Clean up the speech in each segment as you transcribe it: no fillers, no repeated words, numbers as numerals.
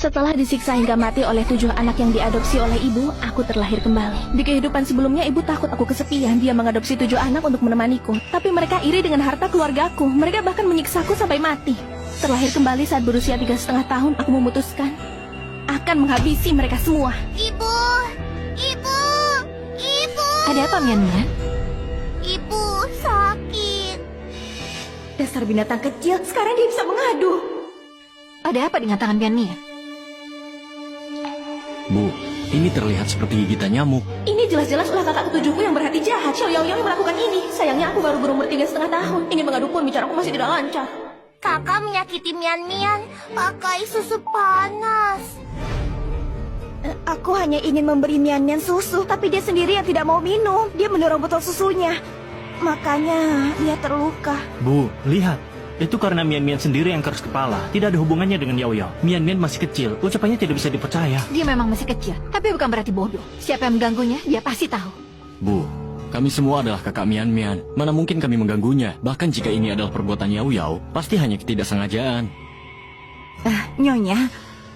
Setelah disiksa hingga mati oleh 7 anak yang diadopsi oleh ibu, aku terlahir kembali. Di kehidupan sebelumnya, ibu takut aku kesepian. Dia mengadopsi 7 anak untuk menemaniku. Tapi mereka iri dengan harta keluargaku. Mereka bahkan menyiksaku sampai mati. Terlahir kembali saat berusia 3,5 tahun, aku memutuskan akan menghabisi mereka semua. Ibu! Ibu! Ibu! Ada apa, Mian Mian? Ibu sakit. Dasar binatang kecil, sekarang dia bisa mengadu. Ada apa dengan tangan Mian Mian? Bu, ini terlihat seperti gigitan nyamuk. Ini jelas-jelas ulah kakak ketujuhku yang berhati jahat. Xiao Yao yang melakukan ini. Sayangnya aku baru berumur 3,5 tahun. Ingin mengadu pun bicaraku masih tidak lancar. Kakak menyakiti Mian Mian pakai susu panas. Aku hanya ingin memberi Mian Mian susu, tapi dia sendiri yang tidak mau minum. Dia mendorong botol susunya. Makanya dia terluka. Bu, lihat. Itu karena Mian Mian sendiri yang keras kepala. Tidak ada hubungannya dengan Yao Yao. Mian Mian masih kecil. Ucapannya tidak bisa dipercaya. Dia memang masih kecil, tapi bukan berarti bodoh. Siapa yang mengganggunya, dia pasti tahu. Bu, kami semua adalah kakak Mian Mian. Mana mungkin kami mengganggunya? Bahkan jika ini adalah perbuatan Yao Yao, pasti hanya ketidaksengajaan. Nyonya,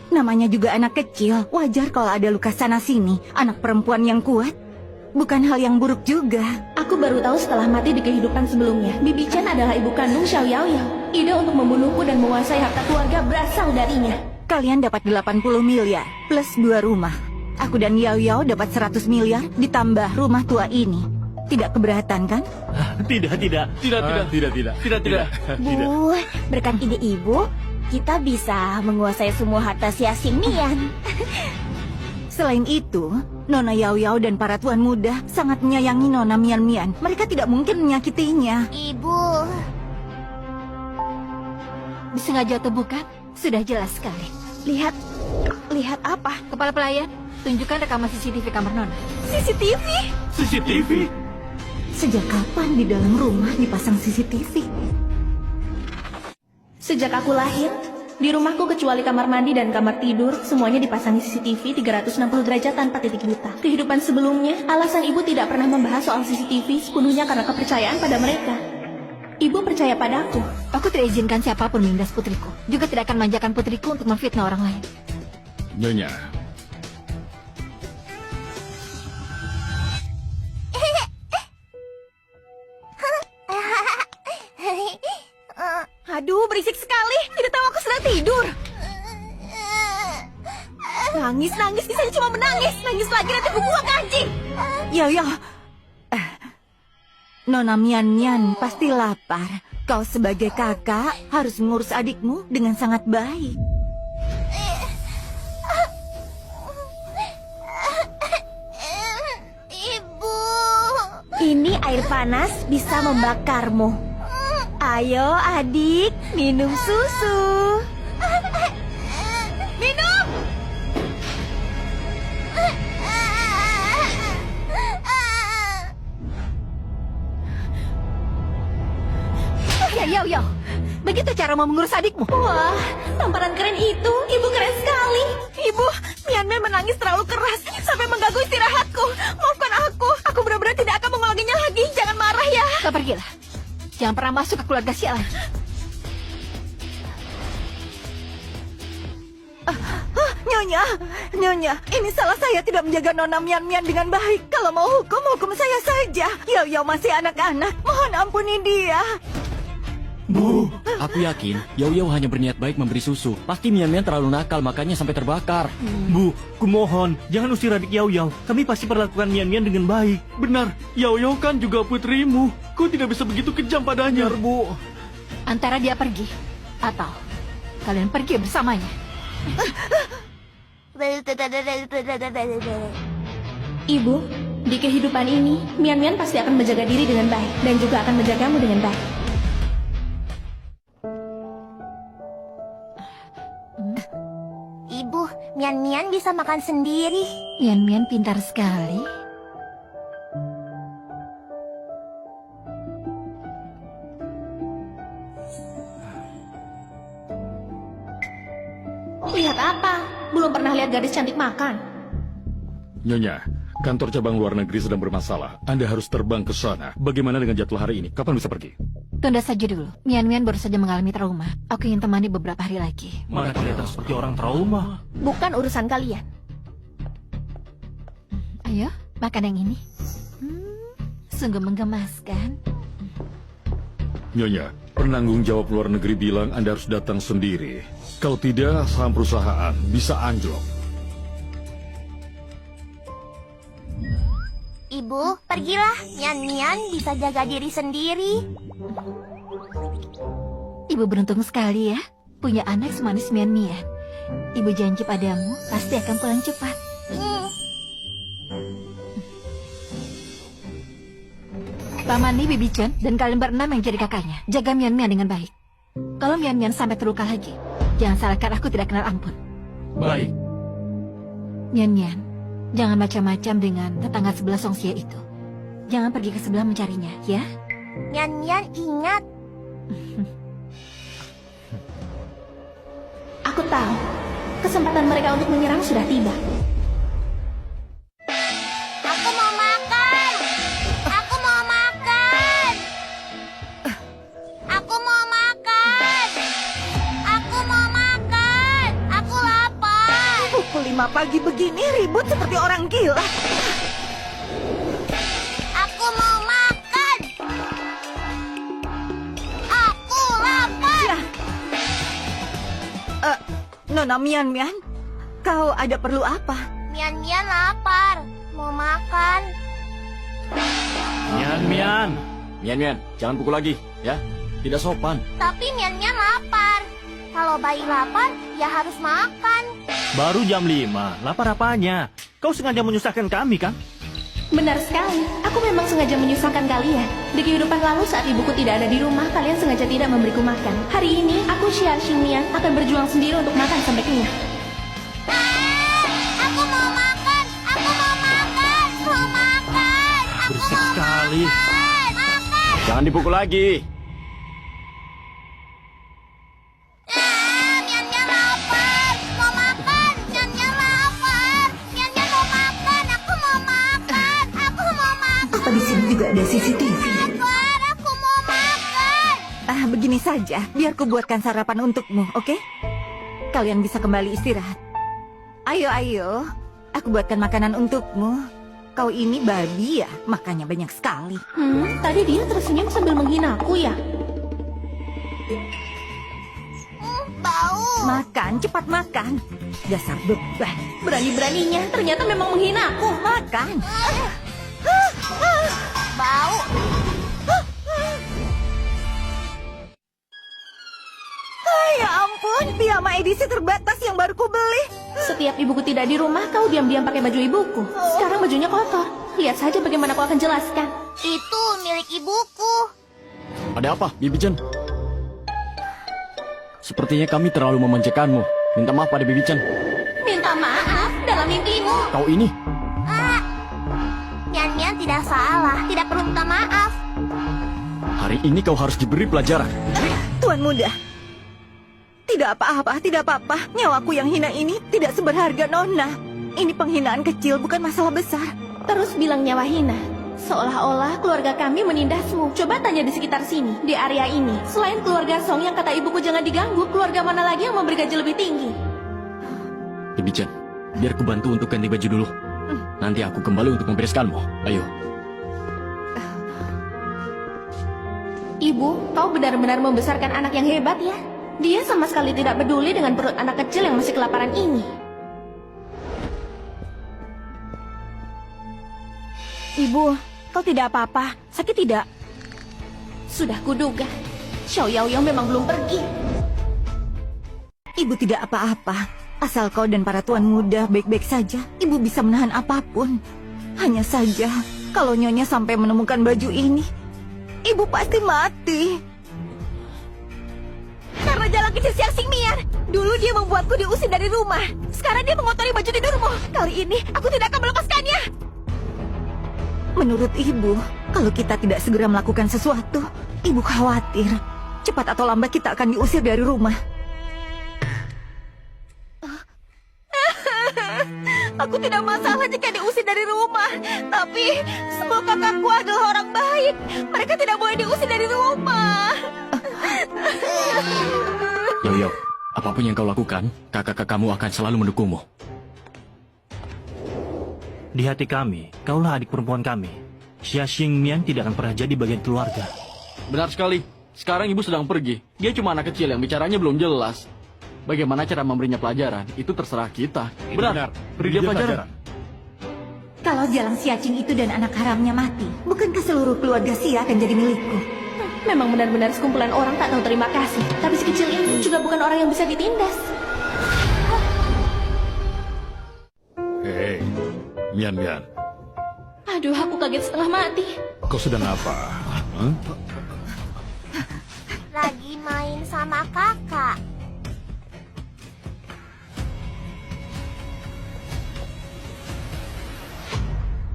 namanya juga anak kecil. Wajar kalau ada luka sana-sini. Anak perempuan yang kuat bukan hal yang buruk juga. Aku baru tahu setelah mati di kehidupan sebelumnya. Bibi Chen adalah ibu kandung Xiao Yao Yao. Ide untuk membunuhku dan menguasai harta keluarga berasal darinya. Kalian dapat 80 miliar plus 2 rumah. Aku dan Yao Yao dapat 100 miliar ditambah rumah tua ini. Tidak keberatan kan? Tidak. Bu, berkat ide ibu, kita bisa menguasai semua harta Xia Xingmian. Selain itu, Nona Yao Yao dan para tuan muda sangat menyayangi Nona Mian Mian. Mereka tidak mungkin menyakitinya. Ibu, Disengaja atau bukan, sudah jelas sekali. Lihat apa? Kepala pelayan, tunjukkan rekaman CCTV kamar Nona. CCTV? Sejak kapan di dalam rumah dipasang CCTV? Sejak aku lahir, di rumahku kecuali kamar mandi dan kamar tidur, semuanya dipasangi CCTV 360 derajat tanpa titik buta. Kehidupan sebelumnya, alasan ibu tidak pernah membahas soal CCTV sepenuhnya karena kepercayaan pada mereka. Ibu percaya padaku. Aku tidak izinkan siapapun menindas putriku. Juga tidak akan manjakan putriku untuk memfitnah orang lain. Nyonya, Aduh, berisik sekali. Tidak tahu aku sedang tidur. Nangis, bisa cuma menangis. Nangis lagi nanti aku buang kancing. Yao Yao. Nona Mian Mian pasti lapar. Kau sebagai kakak harus mengurus adikmu dengan sangat baik. ibu. Ini air panas bisa membakarmu. Ayo adik, minum susu. Minum! Yao, begitu cara mau mengurus adikmu? Wah, tamparan keren itu. Ibu keren sekali. Ibu, Mian Mian menangis terlalu keras sampai mengganggu istirahatku. Maafkan aku. Aku benar-benar tidak akan mengulanginya lagi. Jangan marah ya. Kau pergilah. Jangan pernah masuk ke keluarga Xia lagi. Nyonya, ini salah saya tidak menjaga Nona Mian Mian dengan baik. Kalau mau hukum saya saja. Yao Yao masih anak-anak. Mohon ampuni dia. Bu, aku yakin Yao Yao hanya berniat baik memberi susu. Pasti Mian Mian terlalu nakal, makanya sampai terbakar. Bu, kumohon, jangan usir adik Yao Yao. Kami pasti perlakukan Mian Mian dengan baik. Benar, Yao Yao kan juga putrimu. Kau tidak bisa begitu kejam padanya. Benar, Bu. Antara dia pergi, atau kalian pergi bersamanya. Ibu, di kehidupan ini, Mian Mian pasti akan menjaga diri dengan baik. Dan juga akan menjagamu dengan baik. Ibu, Mian Mian bisa makan sendiri. Mian Mian pintar sekali. Lihat apa? Belum pernah lihat gadis cantik makan. Nyonya, kantor cabang luar negeri sedang bermasalah. Anda harus terbang ke sana. Bagaimana dengan jadwal hari ini? Kapan bisa pergi? Tunda saja dulu. Mian Mian baru saja mengalami trauma. Aku ingin temani beberapa hari lagi. Mana kelihatan seperti orang trauma. Bukan urusan kalian. Ayo, makan yang ini. Sungguh menggemaskan. Nyonya, penanggung jawab luar negeri bilang Anda harus datang sendiri. Kalau tidak, saham perusahaan bisa anjlok. Ibu, pergilah. Mian bisa jaga diri sendiri. Ibu beruntung sekali ya, punya anak semanis Mian Mian. Ibu janji padamu pasti akan pulang cepat. Paman Li, Bibi Chen, dan kalian berenam yang jadi kakaknya. Jaga Mian Mian dengan baik. Kalau Mian Mian sampai terluka lagi, jangan salahkan aku tidak kenal ampun. Baik. Mian Mian, jangan macam-macam dengan tetangga sebelah Songxie itu. Jangan pergi ke sebelah mencarinya, ya? Mian ingat. Aku tahu, kesempatan mereka untuk menyerang sudah tiba. Aku mau makan. Aku mau makan. Aku mau makan. Aku mau makan. Aku lapar. Pukul 5 pagi begini ribut seperti orang gila. Aku mau makan. Aku lapar. Nona Mian, kau ada perlu apa? Mian lapar. Mau makan. Mian. Mian, jangan pukul lagi, ya. Tidak sopan. Tapi Mian lapar. Kalau bayi lapar, ya harus makan. Baru jam 5. Lapar apanya? Kau sengaja menyusahkan kami, kan? Benar sekali, aku memang sengaja menyusahkan kalian. Di kehidupan lalu saat ibuku tidak ada di rumah, kalian sengaja tidak memberiku makan. Hari ini, aku Xia Xingmian akan berjuang sendiri untuk makan sampai kenyang. Aku mau makan. Aku mau makan. Mau makan. Aku Berisik mau sekali. makan. Jangan dipukul lagi. Mian lapar. Mau makan. Mian lapar. Mian mau makan. Aku mau makan. Aku mau makan. Apa di sini juga ada CCTV? Lapar. Aku mau makan. Begini saja, biar ku buatkan sarapan untukmu, oke? Kalian bisa kembali istirahat. Ayo, aku buatkan makanan untukmu. Kau ini babi ya, makannya banyak sekali. Tadi dia tersenyum sambil menghina aku ya. Bau. Makan, cepat makan. Dasar beban. Berani-beraninya, ternyata memang menghina aku. Makan. Bau. Ya ampun, piyama edisi terbatas yang baru ku beli. Setiap ibuku tidak di rumah, kau diam-diam pakai baju ibuku. Sekarang bajunya kotor. Lihat saja bagaimana aku akan jelaskan. Itu milik ibuku. Ada apa, Bibi Chen? Sepertinya kami terlalu memanjakanmu. Minta maaf pada Bibi Chen. Minta maaf dalam mimpimu. Kau ini. Mian tidak salah. Tidak perlu minta maaf. Hari ini kau harus diberi pelajaran. Tuan muda. Tidak apa-apa. Nyawaku yang hina ini tidak seberharga, Nona. Ini penghinaan kecil, bukan masalah besar. Terus bilang nyawa hina. Seolah-olah keluarga kami menindasmu. Coba tanya di sekitar sini, di area ini. Selain keluarga Song yang kata ibuku jangan diganggu, keluarga mana lagi yang memberi gaji lebih tinggi? Bibi Chen, biar ku bantu untuk ganti baju dulu. Nanti aku kembali untuk membereskanmu. Ayo. Ibu, kau benar-benar membesarkan anak yang hebat ya. Dia sama sekali tidak peduli dengan perut anak kecil yang masih kelaparan ini. Ibu, kau tidak apa-apa. Sakit tidak? Sudah kuduga, Xiao Yaoyao memang belum pergi. Ibu tidak apa-apa. Asal kau dan para tuan muda baik-baik saja, ibu bisa menahan apapun. Hanya saja, kalau Nyonya sampai menemukan baju ini, ibu pasti mati. Karena jalan kecil Xiang Xingmian. Dulu dia membuatku diusir dari rumah. Sekarang dia mengotori baju tidurmu. Kali ini aku tidak akan melepaskannya. Menurut ibu, kalau kita tidak segera melakukan sesuatu, ibu khawatir cepat atau lambat kita akan diusir dari rumah. Aku tidak masalah jika diusir dari rumah. Tapi semua kakakku adalah orang baik. Mereka tidak boleh diusir dari rumah. Yo, apapun yang kau lakukan, kakak-kakakmu akan selalu mendukungmu. Di hati kami, kaulah adik perempuan kami. Xia Xingmian tidak akan pernah jadi bagian keluarga. Benar sekali. Sekarang ibu sedang pergi. Dia cuma anak kecil yang bicaranya belum jelas. Bagaimana cara memberinya pelajaran, itu terserah kita. Benar. Beri dia pelajaran. Kalau Jalang Siacing itu dan anak haramnya mati, bukankah seluruh keluarga Xia akan jadi milikku? Memang benar-benar sekumpulan orang tak tahu terima kasih. Tapi si kecil ini juga bukan orang yang bisa ditindas. Hei, Mian. Aduh, aku kaget setengah mati. Kau sedang apa? Hah? Lagi main sama kakak.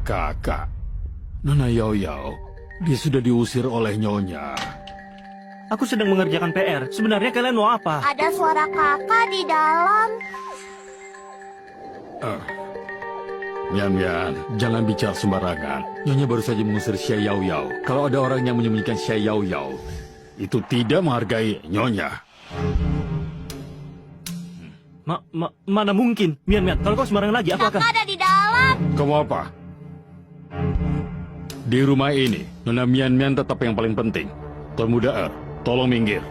Kakak, Nona Yao, dia sudah diusir oleh Nyonya. Aku sedang mengerjakan PR. Sebenarnya kalian mau apa? Ada suara kakak di dalam. Mian, jangan bicara sembarangan. Nyonya baru saja mengusir Xia Yao. Kalau ada orang yang menyembunyikan Xia Yao, itu tidak menghargai Nyonya. Mana mungkin? Mian, kalau kau sembarangan lagi, aku akan... Kakak ada di dalam. Kamu apa? Di rumah ini, Nona Mian tetap yang paling penting. Tuan Muda tolong minggir.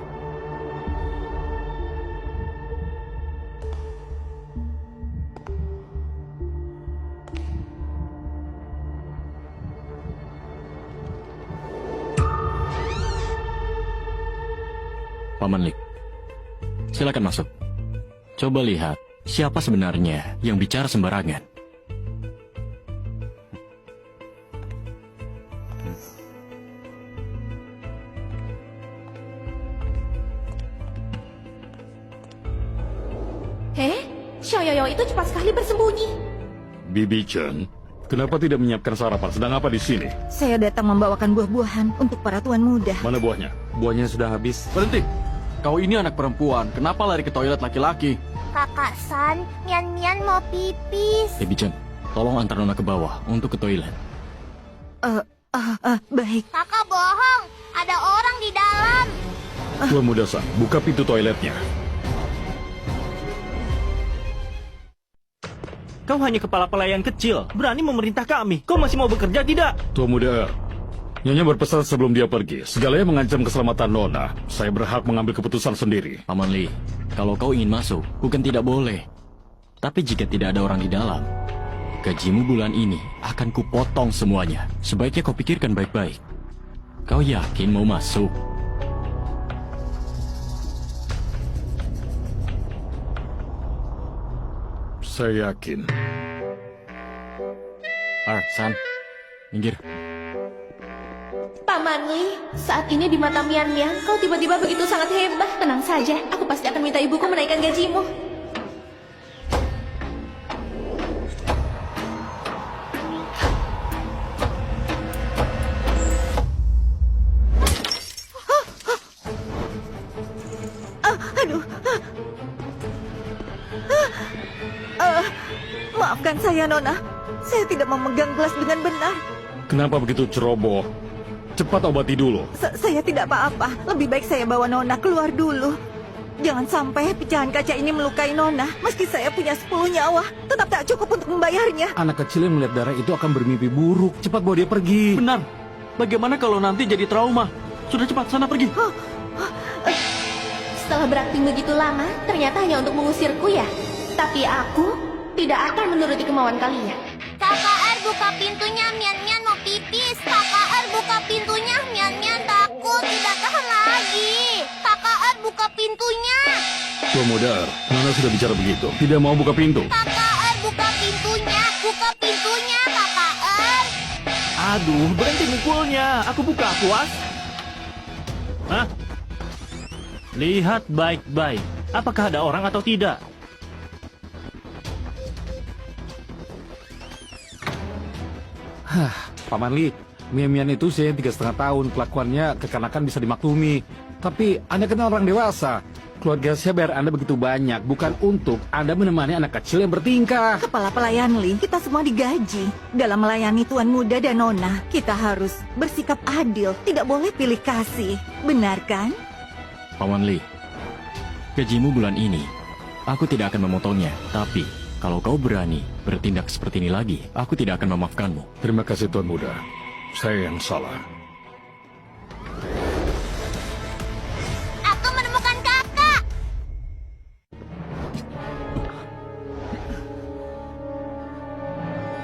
Paman Lik, silakan masuk. Coba lihat, siapa sebenarnya yang bicara sembarangan. Xiao Yao itu cepat sekali bersembunyi. Bibi Chen, kenapa tidak menyiapkan sarapan? Sedang apa di sini? Saya datang membawakan buah-buahan untuk para tuan muda. Mana buahnya? Buahnya sudah habis. Berhenti. Kau ini anak perempuan. Kenapa lari ke toilet laki-laki? Kakak San, Mian mau pipis. Baby Chen, tolong antar Nona ke bawah untuk ke toilet. Baik. Kakak bohong. Ada orang di dalam. Tuan Muda San, buka pintu toiletnya. Kau hanya kepala pelayan kecil, berani memerintah kami. Kau masih mau bekerja tidak? Tuan Muda Nyonya berpesan sebelum dia pergi, segalanya mengancam keselamatan Nona. Saya berhak mengambil keputusan sendiri. Paman Li, kalau kau ingin masuk, bukan tidak boleh. Tapi jika tidak ada orang di dalam, gajimu bulan ini akan kupotong semuanya. Sebaiknya kau pikirkan baik-baik. Kau yakin mau masuk? Saya yakin. San, minggir. Paman Li, saat ini di mata Mian, kau tiba-tiba begitu sangat hebat. Tenang saja, aku pasti akan minta ibuku menaikkan gajimu. Maafkan saya, Nona. Saya tidak memegang gelas dengan benar. Kenapa begitu ceroboh? Cepat obati dulu. Saya tidak apa-apa. Lebih baik saya bawa Nona keluar dulu. Jangan sampai pecahan kaca ini melukai Nona. Meski saya punya 10 nyawa, tetap tak cukup untuk membayarnya. Anak kecil yang melihat darah itu akan bermimpi buruk. Cepat bawa dia pergi. Benar. Bagaimana kalau nanti jadi trauma? Sudah cepat, sana pergi. Setelah berakting begitu lama, ternyata hanya untuk mengusirku ya. Tapi aku tidak akan menuruti kemauan kalian. Kakak buka pintunya, Mian mau pipis. Kakak buka pintunya, Mian takut, tidak tahan lagi. Kakak buka pintunya. Tuan Muda, Nona sudah bicara begitu. Tidak mau buka pintu. Kakak buka pintunya, Kakak. Aduh, berhenti mukulnya. Aku buka, puas. Hah? Lihat baik-baik. Apakah ada orang atau tidak? Paman Li, Mian itu usianya 3,5 tahun. Kelakuannya kekanakan bisa dimaklumi. Tapi Anda kan orang dewasa. Keluarga saya bayar Anda begitu banyak, bukan untuk Anda menemani anak kecil yang bertingkah. Kepala pelayan Li, kita semua digaji. Dalam melayani tuan muda dan nona, kita harus bersikap adil, tidak boleh pilih kasih. Benar kan? Paman Li, gajimu bulan ini, aku tidak akan memotongnya. Tapi, kalau kau berani bertindak seperti ini lagi, aku tidak akan memaafkanmu. Terima kasih Tuan Muda. Saya yang salah. Aku menemukan kakak.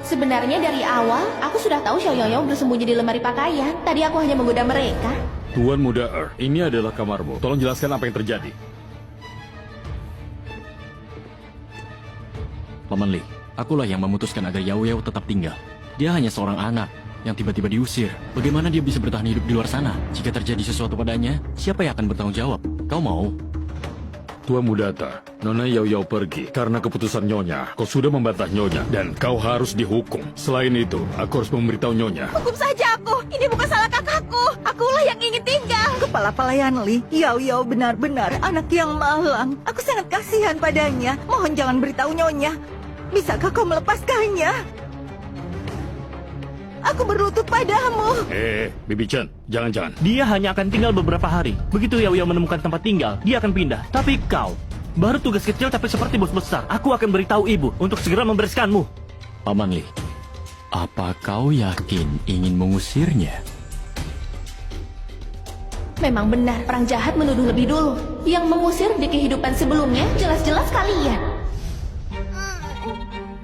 Sebenarnya dari awal, aku sudah tahu Xiao Yao bersembunyi di lemari pakaian. Tadi aku hanya menggoda mereka. Tuan Muda ini adalah kamarmu. Tolong jelaskan apa yang terjadi. Paman Li, akulah yang memutuskan agar Yao Yao tetap tinggal. Dia hanya seorang anak yang tiba-tiba diusir. Bagaimana dia bisa bertahan hidup di luar sana? Jika terjadi sesuatu padanya, siapa yang akan bertanggung jawab? Kau mau? Tuan Mudata, Nona Yao Yao pergi karena keputusan Nyonya. Kau sudah membantah Nyonya dan kau harus dihukum. Selain itu, aku harus memberitahu Nyonya. Hukum saja aku. Ini bukan salah kakakku. Akulah yang ingin tinggal. Kepala pelayan Li, Yao Yao benar-benar anak yang malang. Aku sangat kasihan padanya. Mohon jangan beritahu Nyonya. Bisakah kau melepaskannya? Aku berlutut padamu. Bibi Chen, jangan-jangan. Dia hanya akan tinggal beberapa hari. Begitu Yao Yao menemukan tempat tinggal, dia akan pindah. Tapi kau, baru tugas kecil tapi seperti bos besar. Aku akan beritahu ibu untuk segera membereskanmu. Paman Li, apa kau yakin ingin mengusirnya? Memang benar, perang jahat menuduh lebih dulu. Yang mengusir di kehidupan sebelumnya jelas-jelas kalian.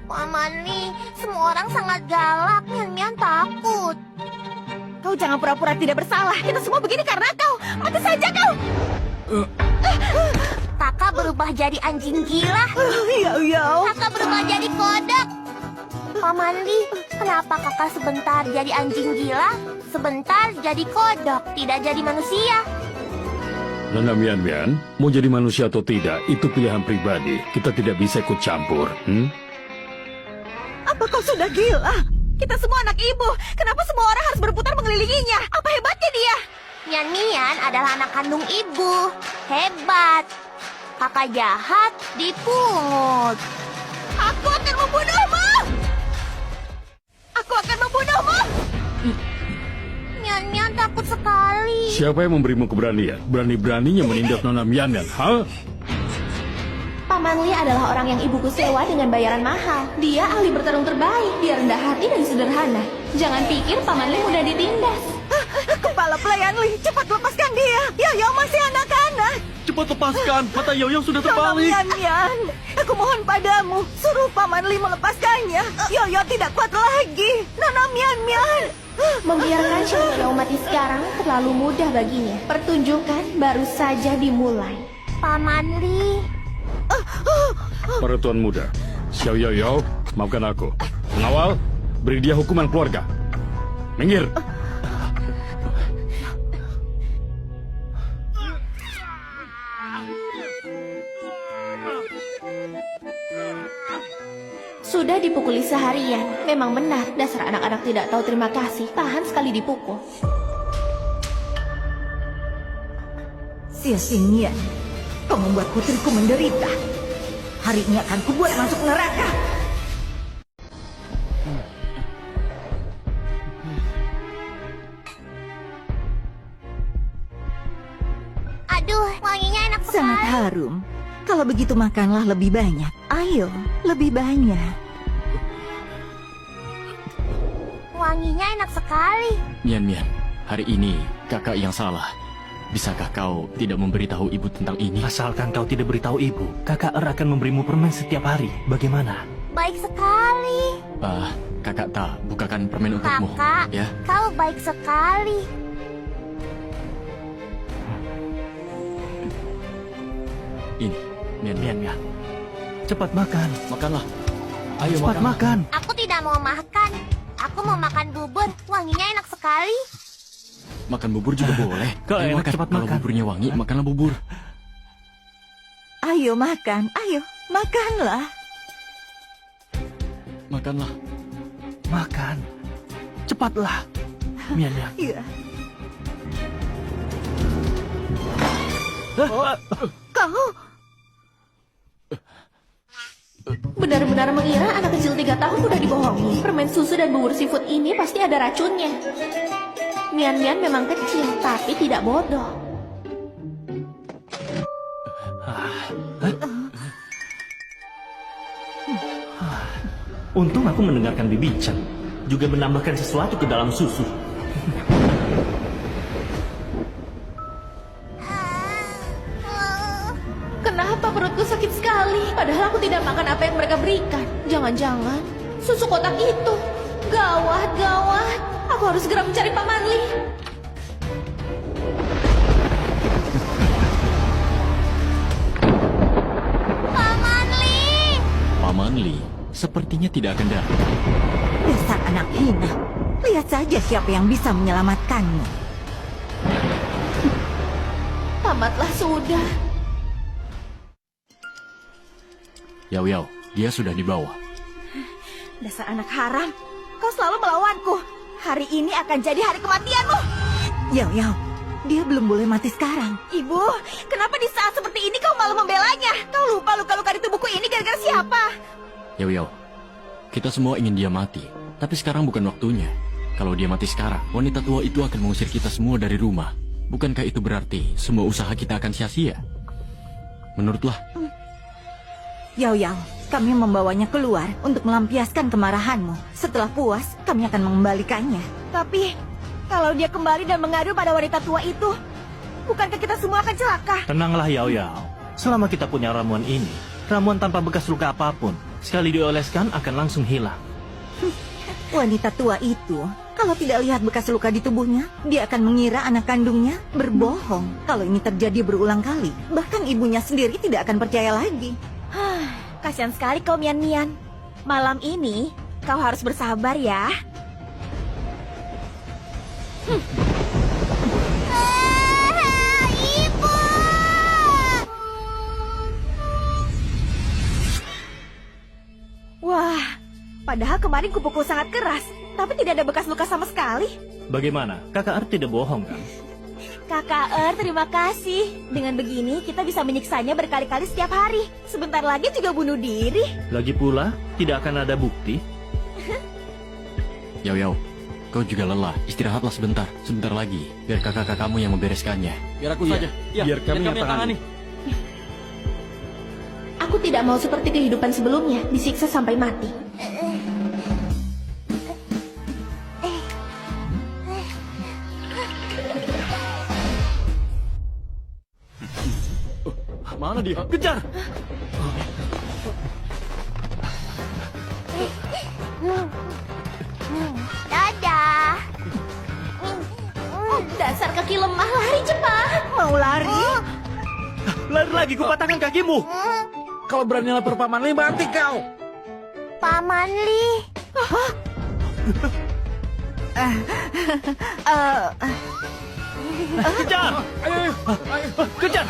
Paman Li, semua orang sangat galak. Mian takut. Kau jangan pura-pura tidak bersalah. Kita semua begini karena kau. Mati saja kau. Kakak berubah jadi anjing gila. Yao Yao. Kakak berubah jadi kodok. Paman Li, kenapa kakak sebentar jadi anjing gila, sebentar jadi kodok, tidak jadi manusia? Nona Mian Mian, mau jadi manusia atau tidak, itu pilihan pribadi. Kita tidak bisa ikut campur. Apa kau sudah gila? Kita semua anak ibu. Kenapa semua orang harus berputar mengelilinginya? Apa hebatnya dia? Mian adalah anak kandung ibu. Hebat. Kakak jahat dipungut. Aku akan membunuhmu. Aku akan membunuhmu. Mian takut sekali. Siapa yang memberimu keberanian? Berani-beraninya menindak Nona Mian Mian, ha? Paman Li adalah orang yang ibuku sewa dengan bayaran mahal. Dia ahli bertarung terbaik. Dia rendah hati dan sederhana. Jangan pikir Paman Li mudah ditindas. Kepala pelayan Li, cepat lepaskan dia. Yao Yao masih anak-anak. Cepat lepaskan, mata Yao Yao sudah Nona terbalik. Mian Mian, aku mohon padamu, suruh Paman Li melepaskannya. Yao Yao tidak kuat lagi. Nona Mian Mian. Membiarkan Xiao Yao mati sekarang terlalu mudah baginya. Pertunjukan baru saja dimulai. Paman Li. Para tuan muda, Xiao Yao Yao, maafkan aku. Pengawal, beri dia hukuman keluarga. Minggir. Sudah dipukuli seharian. Memang benar, dasar anak-anak tidak tahu terima kasih. Tahan sekali dipukul. Xie Xingyan, kau membuat putriku menderita. Hari ini akan kubuat masuk neraka. Aduh, wanginya enak sekali. Sangat harum. Kalau begitu makanlah lebih banyak. Ayo, lebih banyak. Wanginya enak sekali. Mian Mian, hari ini kakak yang salah. Bisakah kau tidak memberitahu ibu tentang ini? Asalkan kau tidak beritahu ibu, kakak akan memberimu permen setiap hari. Bagaimana? Baik sekali. Kakak tak bukakan permen untukmu. Kakak, Ya, kau baik sekali. ini. Mian Mian. Mian Mian, cepat makan. Makanlah. Ayo Cepat makan. Aku tidak mau makan. Aku mau makan bubur. Wanginya enak sekali. Makan bubur juga boleh. Kau Ayo enak, makan. cepat Kalau makan. buburnya wangi, makanlah bubur. Ayo makan, ayo, makanlah. Makanlah. Makan. Cepatlah. Mian Mian. Iya. Kau... Benar-benar mengira anak kecil 3 tahun udah dibohongi. Permen susu dan bubur seafood ini pasti ada racunnya. Mian-Mian memang kecil, tapi tidak bodoh. Untung aku mendengarkan Bibi Chan. Juga menambahkan sesuatu ke dalam susu. Kenapa perutku sakit sekali? Padahal aku tidak makan apa yang mereka berikan. Jangan-jangan susu kotak itu. Gawat, gawat. Aku harus segera mencari Paman Li. Paman Li! Paman Li sepertinya tidak akan datang. Dasar anak hina. Lihat saja siapa yang bisa menyelamatkanmu. Tamatlah sudah. Yao Yao, dia sudah dibawa. Dasar anak haram. Kau selalu melawanku. Hari ini akan jadi hari kematianmu. Yao Yao, dia belum boleh mati sekarang. Ibu, kenapa di saat seperti ini kau malah membelanya? Kau lupa luka-luka di tubuhku ini gara-gara siapa? Yao Yao, kita semua ingin dia mati. Tapi sekarang bukan waktunya. Kalau dia mati sekarang, wanita tua itu akan mengusir kita semua dari rumah. Bukankah itu berarti semua usaha kita akan sia-sia? Menurutlah. Yao Yao, kami membawanya keluar untuk melampiaskan kemarahanmu. Setelah puas, kami akan mengembalikannya. Tapi, kalau dia kembali dan mengadu pada wanita tua itu, bukankah kita semua akan celaka? Tenanglah Yao Yao. Selama kita punya ramuan ini, ramuan tanpa bekas luka apapun, sekali dioleskan akan langsung hilang. Wanita tua itu, kalau tidak lihat bekas luka di tubuhnya, dia akan mengira anak kandungnya berbohong. Kalau ini terjadi berulang kali, bahkan ibunya sendiri tidak akan percaya lagi. Kasihan sekali kau Mian-Mian. Malam ini kau harus bersabar ya. Ibu! Wah, padahal kemarin kupukul sangat keras, tapi tidak ada bekas luka sama sekali. Bagaimana? Kakak Ar tidak bohong kan? Kakak terima kasih. Dengan begini kita bisa menyiksanya berkali-kali setiap hari. Sebentar lagi juga bunuh diri. Lagi pula, tidak akan ada bukti. Yao Yao, kau juga lelah. Istirahatlah sebentar. Sebentar lagi, biar kakak kamu yang membereskannya. Biar aku saja. Ya, biar kami yang tangani. Aku tidak mau seperti kehidupan sebelumnya, disiksa sampai mati. Mana dia? Kejar! Dadah! Dasar kaki lemah, lari cepat. Mau lari? Lari lagi, kupatahkan kakimu. Kalau berani lapor Paman Li, mati kau. Paman Li! Kejar! Kejar!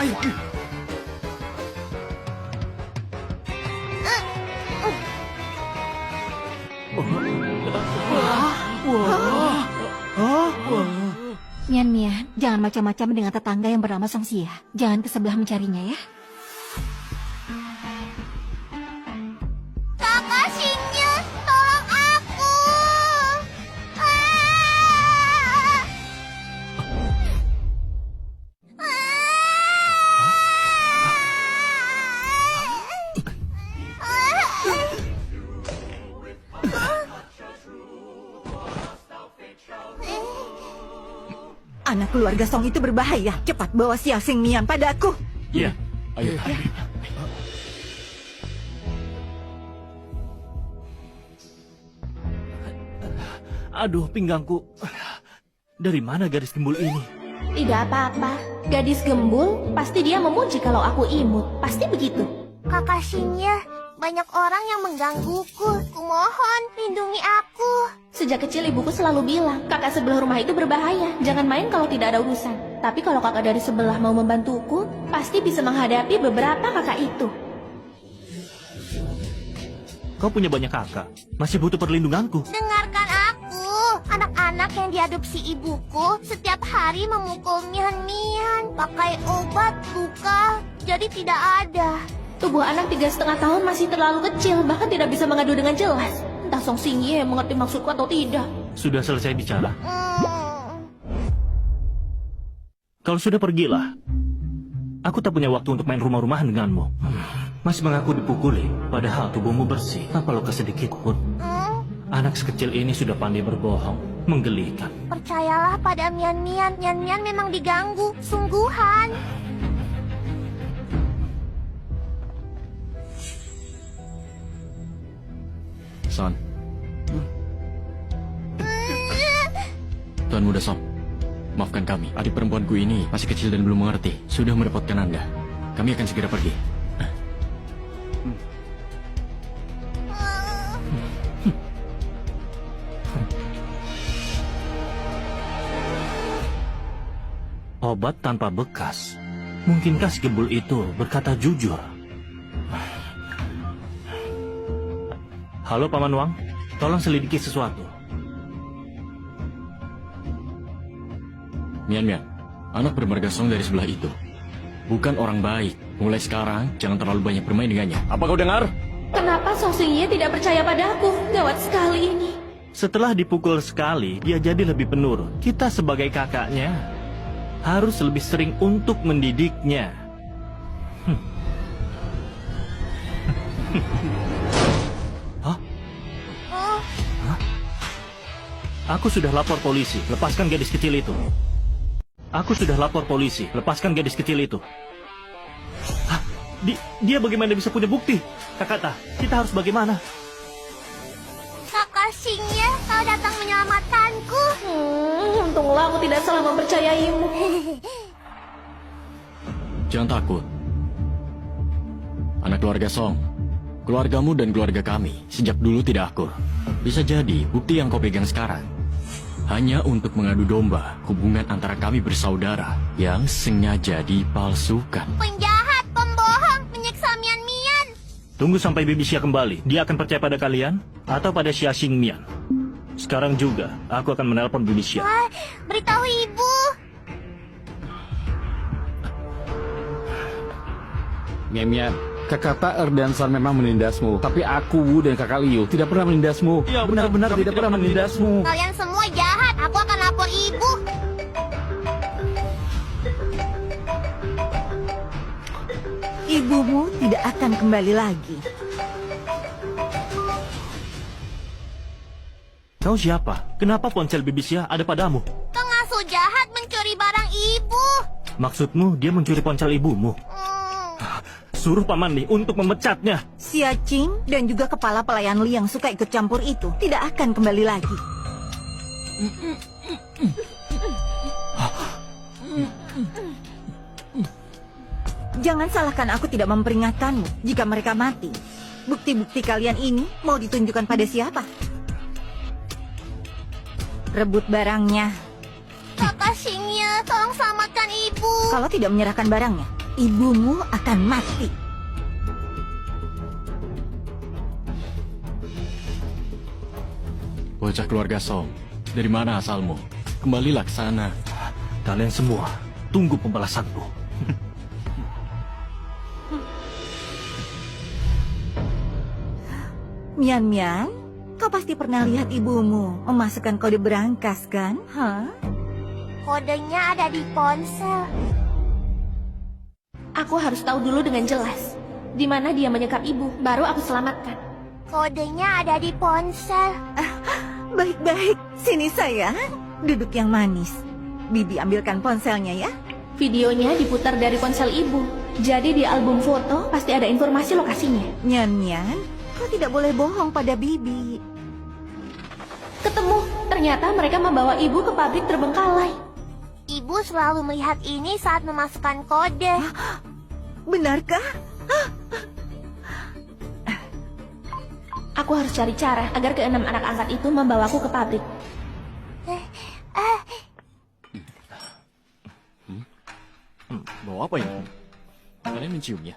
Mian-Mian, jangan macam-macam dengan tetangga yang bernama Song Xia. Jangan ke sebelah mencarinya ya. Kakak Xingye, tolong aku! Anak keluarga Song itu berbahaya. Cepat bawa Xiao Xingmian padaku. Iya. Ayo. Aduh, pinggangku. Dari mana gadis gembul ini? Tidak apa-apa. Gadis gembul, pasti dia memuji kalau aku imut. Pasti begitu. Kakak Xingye, banyak orang yang menggangguku. Kumohon, lindungi aku. Sejak kecil ibuku selalu bilang, kakak sebelah rumah itu berbahaya. Jangan main kalau tidak ada urusan. Tapi kalau kakak dari sebelah mau membantuku, pasti bisa menghadapi beberapa kakak itu. Kau punya banyak kakak. Masih butuh perlindunganku. Dengarkan aku. Anak-anak yang diadopsi ibuku setiap hari memukul Mian-Mian. Pakai obat luka. jadi tidak ada. Tubuh anak 3,5 tahun masih terlalu kecil, bahkan tidak bisa mengadu dengan jelas. Entah Song Xingye mengerti maksudku atau tidak. Sudah selesai bicara? Hmm. Kalau sudah pergilah. Aku tak punya waktu untuk main rumah-rumahan denganmu. Masih mengaku dipukuli, padahal tubuhmu bersih, tanpa luka sedikit pun. Anak sekecil ini sudah pandai berbohong, menggelikan. Percayalah pada Mian Mian. Mian Mian memang diganggu, sungguhan. Son. Tuan Muda Song, maafkan kami. Adik perempuanku ini masih kecil dan belum mengerti. Sudah merepotkan Anda. Kami akan segera pergi. Obat tanpa bekas. Mungkinkah si Gebul itu berkata jujur? Halo Paman Wang, tolong selidiki sesuatu. Mian Mian, anak bermarga Song dari sebelah itu. Bukan orang baik. Mulai sekarang, jangan terlalu banyak bermain dengannya. Apa kau dengar? Kenapa Song Xingye tidak percaya padaku? Gawat sekali ini. Setelah dipukul sekali, dia jadi lebih penurut. Kita sebagai kakaknya harus lebih sering untuk mendidiknya. Hah? Aku sudah lapor polisi. Lepaskan gadis kecil itu. Aku sudah lapor polisi. Lepaskan gadis kecil itu. Hah? Dia bagaimana bisa punya bukti? Kakata, kita harus bagaimana? Kakak Xingye, kau datang menyelamatkanku. Untunglah aku tidak salah mempercayaimu. Jangan takut. Anak keluarga Song, keluargamu dan keluarga kami sejak dulu tidak akur. Bisa jadi bukti yang kau pegang sekarang hanya untuk mengadu domba hubungan antara kami bersaudara yang sengaja dipalsukan. Penjahat, pembohong, menyiksa Mian Mian. Tunggu sampai Bibi Xia kembali. Dia akan percaya pada kalian atau pada Xia Xingmian. Sekarang juga aku akan menelpon Bibi Xia. Wah, beritahu ibu. Mian Mian, kakak Taer dan San memang menindasmu. Tapi aku, Wu dan kakak Liu tidak pernah menindasmu. Ya, Benar-benar kami tidak pernah menindasmu. Kalian semua jahat. Aku akan lapor ibu. Ibumu tidak akan kembali lagi. Kau siapa? Kenapa ponsel Bibi Xia ada padamu? Pengasuh jahat mencuri barang ibu. Maksudmu dia mencuri ponsel ibumu? Suruh Paman Li untuk memecatnya. Xia Qing dan juga kepala pelayan Li yang suka ikut campur itu tidak akan kembali lagi. Jangan salahkan aku tidak memperingatkanmu jika mereka mati. Bukti-bukti kalian ini mau ditunjukkan pada siapa? Rebut barangnya. Kakak Xingye, tolong selamatkan ibu. Kalau tidak menyerahkan barangnya, ibumu akan mati. Bocah keluarga Song, dari mana asalmu? Kembalilah ke sana. Kalian semua, tunggu pembalasanku. Mian Mian, kau pasti pernah lihat ibumu memasukkan kode berangkas kan? Hah? Kodenya ada di ponsel. Aku harus tahu dulu dengan jelas di mana dia menyekap ibu, baru aku selamatkan. Kodenya ada di ponsel. Baik-baik, sini sayang. Duduk yang manis. Bibi ambilkan ponselnya ya. Videonya diputar dari ponsel ibu. Jadi di album foto pasti ada informasi lokasinya. Mian Mian, kau tidak boleh bohong pada Bibi. Ketemu, ternyata mereka membawa ibu ke pabrik terbengkalai. Ibu selalu melihat ini saat memasukkan kode. Benarkah? Aku harus cari cara agar keenam anak angkat itu membawaku ke pabrik. Bawa apa ini? Kalian menciumnya?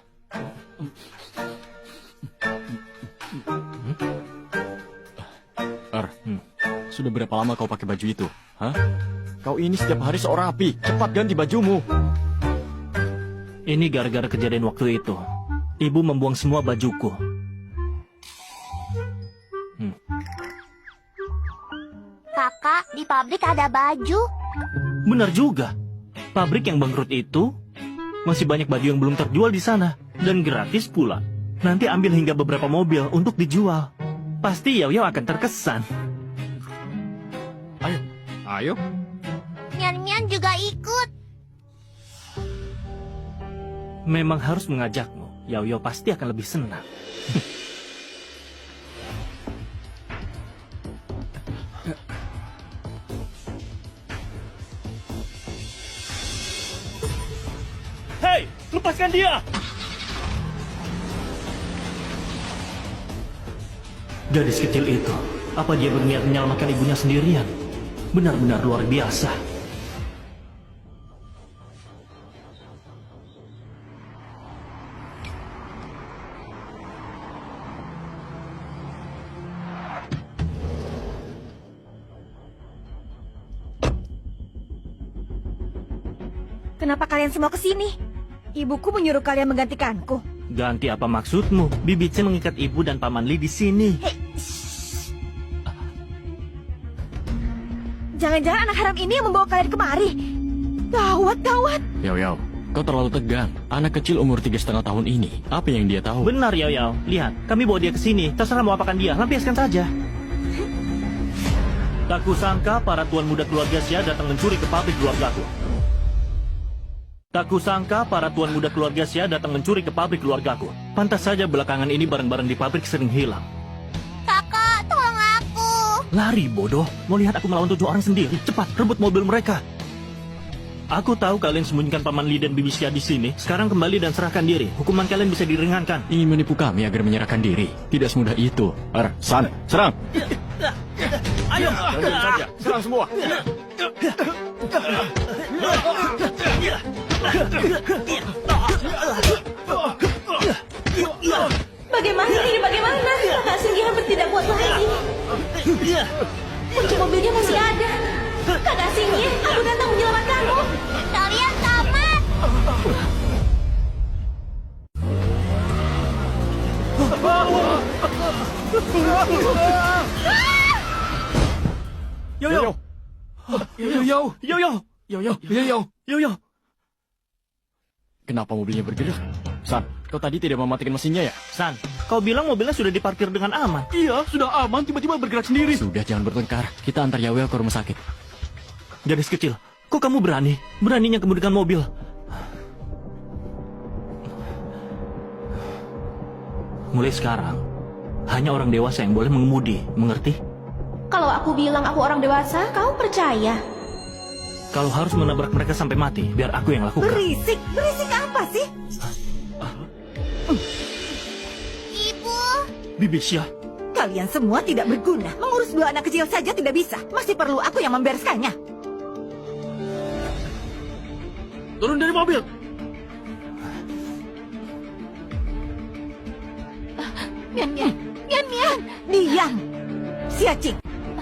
Sudah berapa lama kau pakai baju itu? Hah? Kau ini setiap hari seorang api. Cepat ganti bajumu. Ini gara-gara kejadian waktu itu. Ibu membuang semua bajuku. Kakak, di pabrik ada baju. Benar juga. Pabrik yang bangkrut itu masih banyak baju yang belum terjual di sana dan gratis pula. Nanti ambil hingga beberapa mobil untuk dijual. Pasti Yao akan terkesan. Ayo. Mian-mian juga ikut. Memang harus mengajakmu. Yao pasti akan lebih senang. Hei, lepaskan dia! Gadis kecil itu, apa dia berniat menyelamatkan ibunya sendirian? Benar-benar luar biasa. Kenapa kalian semua kesini? Ibuku menyuruh kalian menggantikanku. Ganti apa maksudmu? Bibi Chen mengikat ibu dan Paman Li di sini. Jangan-jangan anak haram ini yang membawa kalian kemari. Gawat, gawat. Yao, kau terlalu tegang. Anak kecil umur 3,5 tahun ini, apa yang dia tahu? Benar, Yao. Lihat, kami bawa dia ke sini. Terserah mau apakan dia, lampiaskan saja. Tak kusangka para tuan muda keluarga Xia datang mencuri ke pabrik keluargaku. Tak kusangka para tuan muda keluarga Xia datang mencuri ke pabrik keluargaku. Pantas saja belakangan ini barang-barang di pabrik sering hilang. Kakak, tolong aku. Lari, bodoh. Mau lihat aku melawan 7 orang sendiri? Cepat, rebut mobil mereka. Aku tahu kalian sembunyikan Paman Li dan Bibi Xia di sini. Sekarang kembali dan serahkan diri. Hukuman kalian bisa diringankan. Ingin menipu kami agar menyerahkan diri. Tidak semudah itu. San, serang. Ayo, Lanjut saja, serang semua. Bagaimana ini? Bagaimana? Kakak Singgi hampir tidak kuat lagi. Kunci mobilnya masih ada. Kakak Singgi, aku datang menyelamatkanmu. Kalian tamat. Yo. Kenapa mobilnya bergerak? San, kau tadi tidak mematikan mesinnya ya? San, kau bilang mobilnya sudah diparkir dengan aman. Iya, sudah aman, tiba-tiba bergerak sendiri. Sudah, jangan bertengkar. Kita antar Yao ke rumah sakit. Gadis kecil, kok kamu berani? Beraninya kemudian mobil. Mulai sekarang, hanya orang dewasa yang boleh mengemudi, mengerti? Kalau aku bilang aku orang dewasa, kau percaya? Kalau harus menabrak mereka sampai mati, biar aku yang lakukan. Berisik, berisik apa sih? Ibu. Bibi Xia, Kalian semua tidak berguna. Mengurus 2 anak kecil saja tidak bisa. Masih perlu aku yang membereskannya. Turun dari mobil. Mian. Diam. Siacik,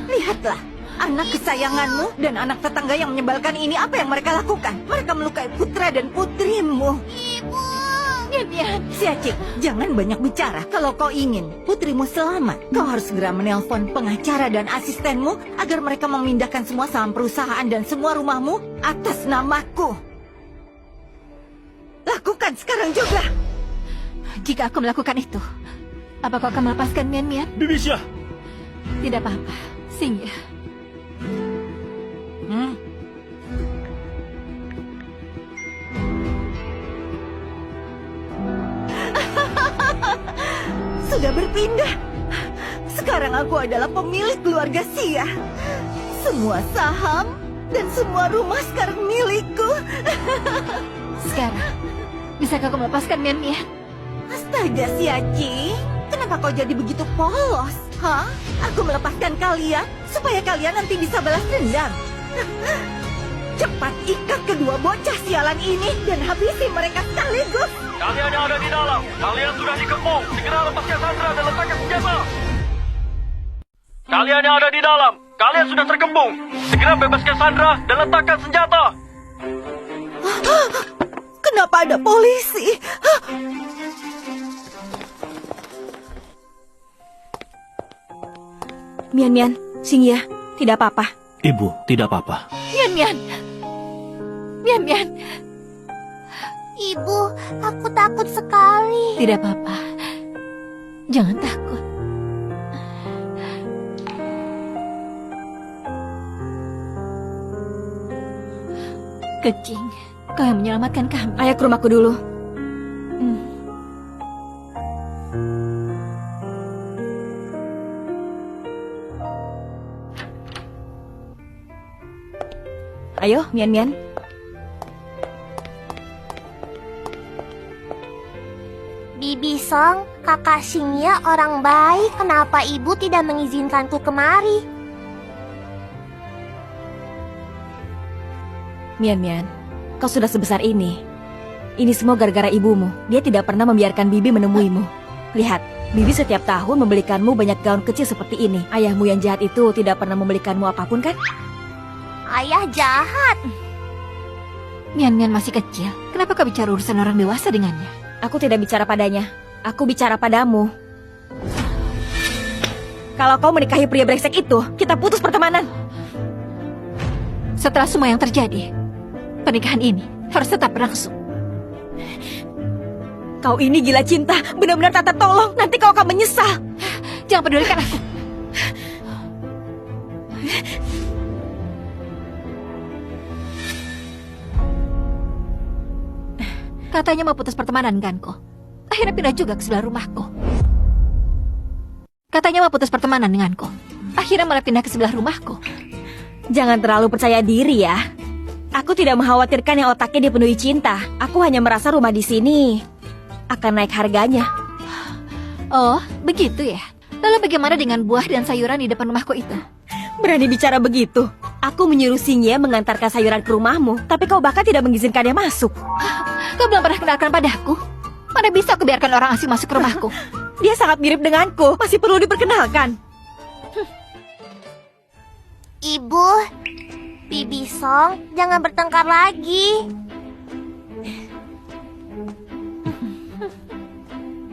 lihatlah. Anak kesayanganmu dan anak tetangga yang menyebalkan ini apa yang mereka lakukan? Mereka melukai putra dan putrimu. Ibu. Mian. Siacik, jangan banyak bicara. Kalau kau ingin putrimu selamat, kau harus segera menelpon pengacara dan asistenmu agar mereka memindahkan semua saham perusahaan dan semua rumahmu atas namaku. Lakukan sekarang juga. Jika aku melakukan itu, apa kau akan melepaskan Mian? Bibi Xia. Tidak apa-apa, Singya. Sudah berpindah. Sekarang aku adalah pemilik keluarga Xia. Semua saham dan semua rumah sekarang milikku. Sekarang, bisakah kau melepaskan Mian? Astaga, Siaci. Kenapa kau jadi begitu polos? Hah? Aku melepaskan kalian supaya kalian nanti bisa balas dendam. Cepat ikat kedua bocah sialan ini dan habisi mereka sekaligus. Kalian yang ada di dalam, kalian sudah dikepung. Segera lepaskan Sandra dan letakkan senjata. Kalian yang ada di dalam, kalian sudah terkepung. Segera bebaskan Sandra dan letakkan senjata. Kenapa ada polisi? Mian, Xingye, tidak apa-apa. Ibu, tidak apa-apa. Mian. Ibu, aku takut sekali. Tidak apa-apa. Jangan takut. Kecing, kau yang menyelamatkan kami. Ayo ke rumahku dulu. Ayo, Mian. Bibi Song, kakak Xingye orang baik. Kenapa ibu tidak mengizinkanku kemari? Mian, kau sudah sebesar ini. Ini semua gara-gara ibumu. Dia tidak pernah membiarkan Bibi menemuimu. Lihat, Bibi setiap tahun membelikanmu banyak gaun kecil seperti ini. Ayahmu yang jahat itu tidak pernah membelikanmu apapun kan? Ayah jahat. Mian masih kecil. Kenapa kau bicara urusan orang dewasa dengannya? Aku tidak bicara padanya. Aku bicara padamu. Kalau kau menikahi pria brengsek itu, kita putus pertemanan. Setelah semua yang terjadi, pernikahan ini harus tetap berlangsung. Kau ini gila cinta, benar-benar tak tertolong. Nanti kau akan menyesal. Jangan pedulikan aku. Katanya mau putus pertemanan denganku. Akhirnya pindah juga ke sebelah rumahku. Katanya mau putus pertemanan denganku. Akhirnya malah pindah ke sebelah rumahku. Jangan terlalu percaya diri ya. Aku tidak mengkhawatirkan yang otaknya dipenuhi cinta. Aku hanya merasa rumah di sini akan naik harganya. Oh, begitu ya. Lalu bagaimana dengan buah dan sayuran di depan rumahku itu? Berani bicara begitu? Aku menyuruh Xingye mengantarkan sayuran ke rumahmu, tapi kau bahkan tidak mengizinkannya masuk. Kau belum pernah kenalkan padaku. Mana bisa aku biarkan orang asing masuk ke rumahku? Dia sangat mirip denganku, masih perlu diperkenalkan. Ibu, Bibi Song, jangan bertengkar lagi.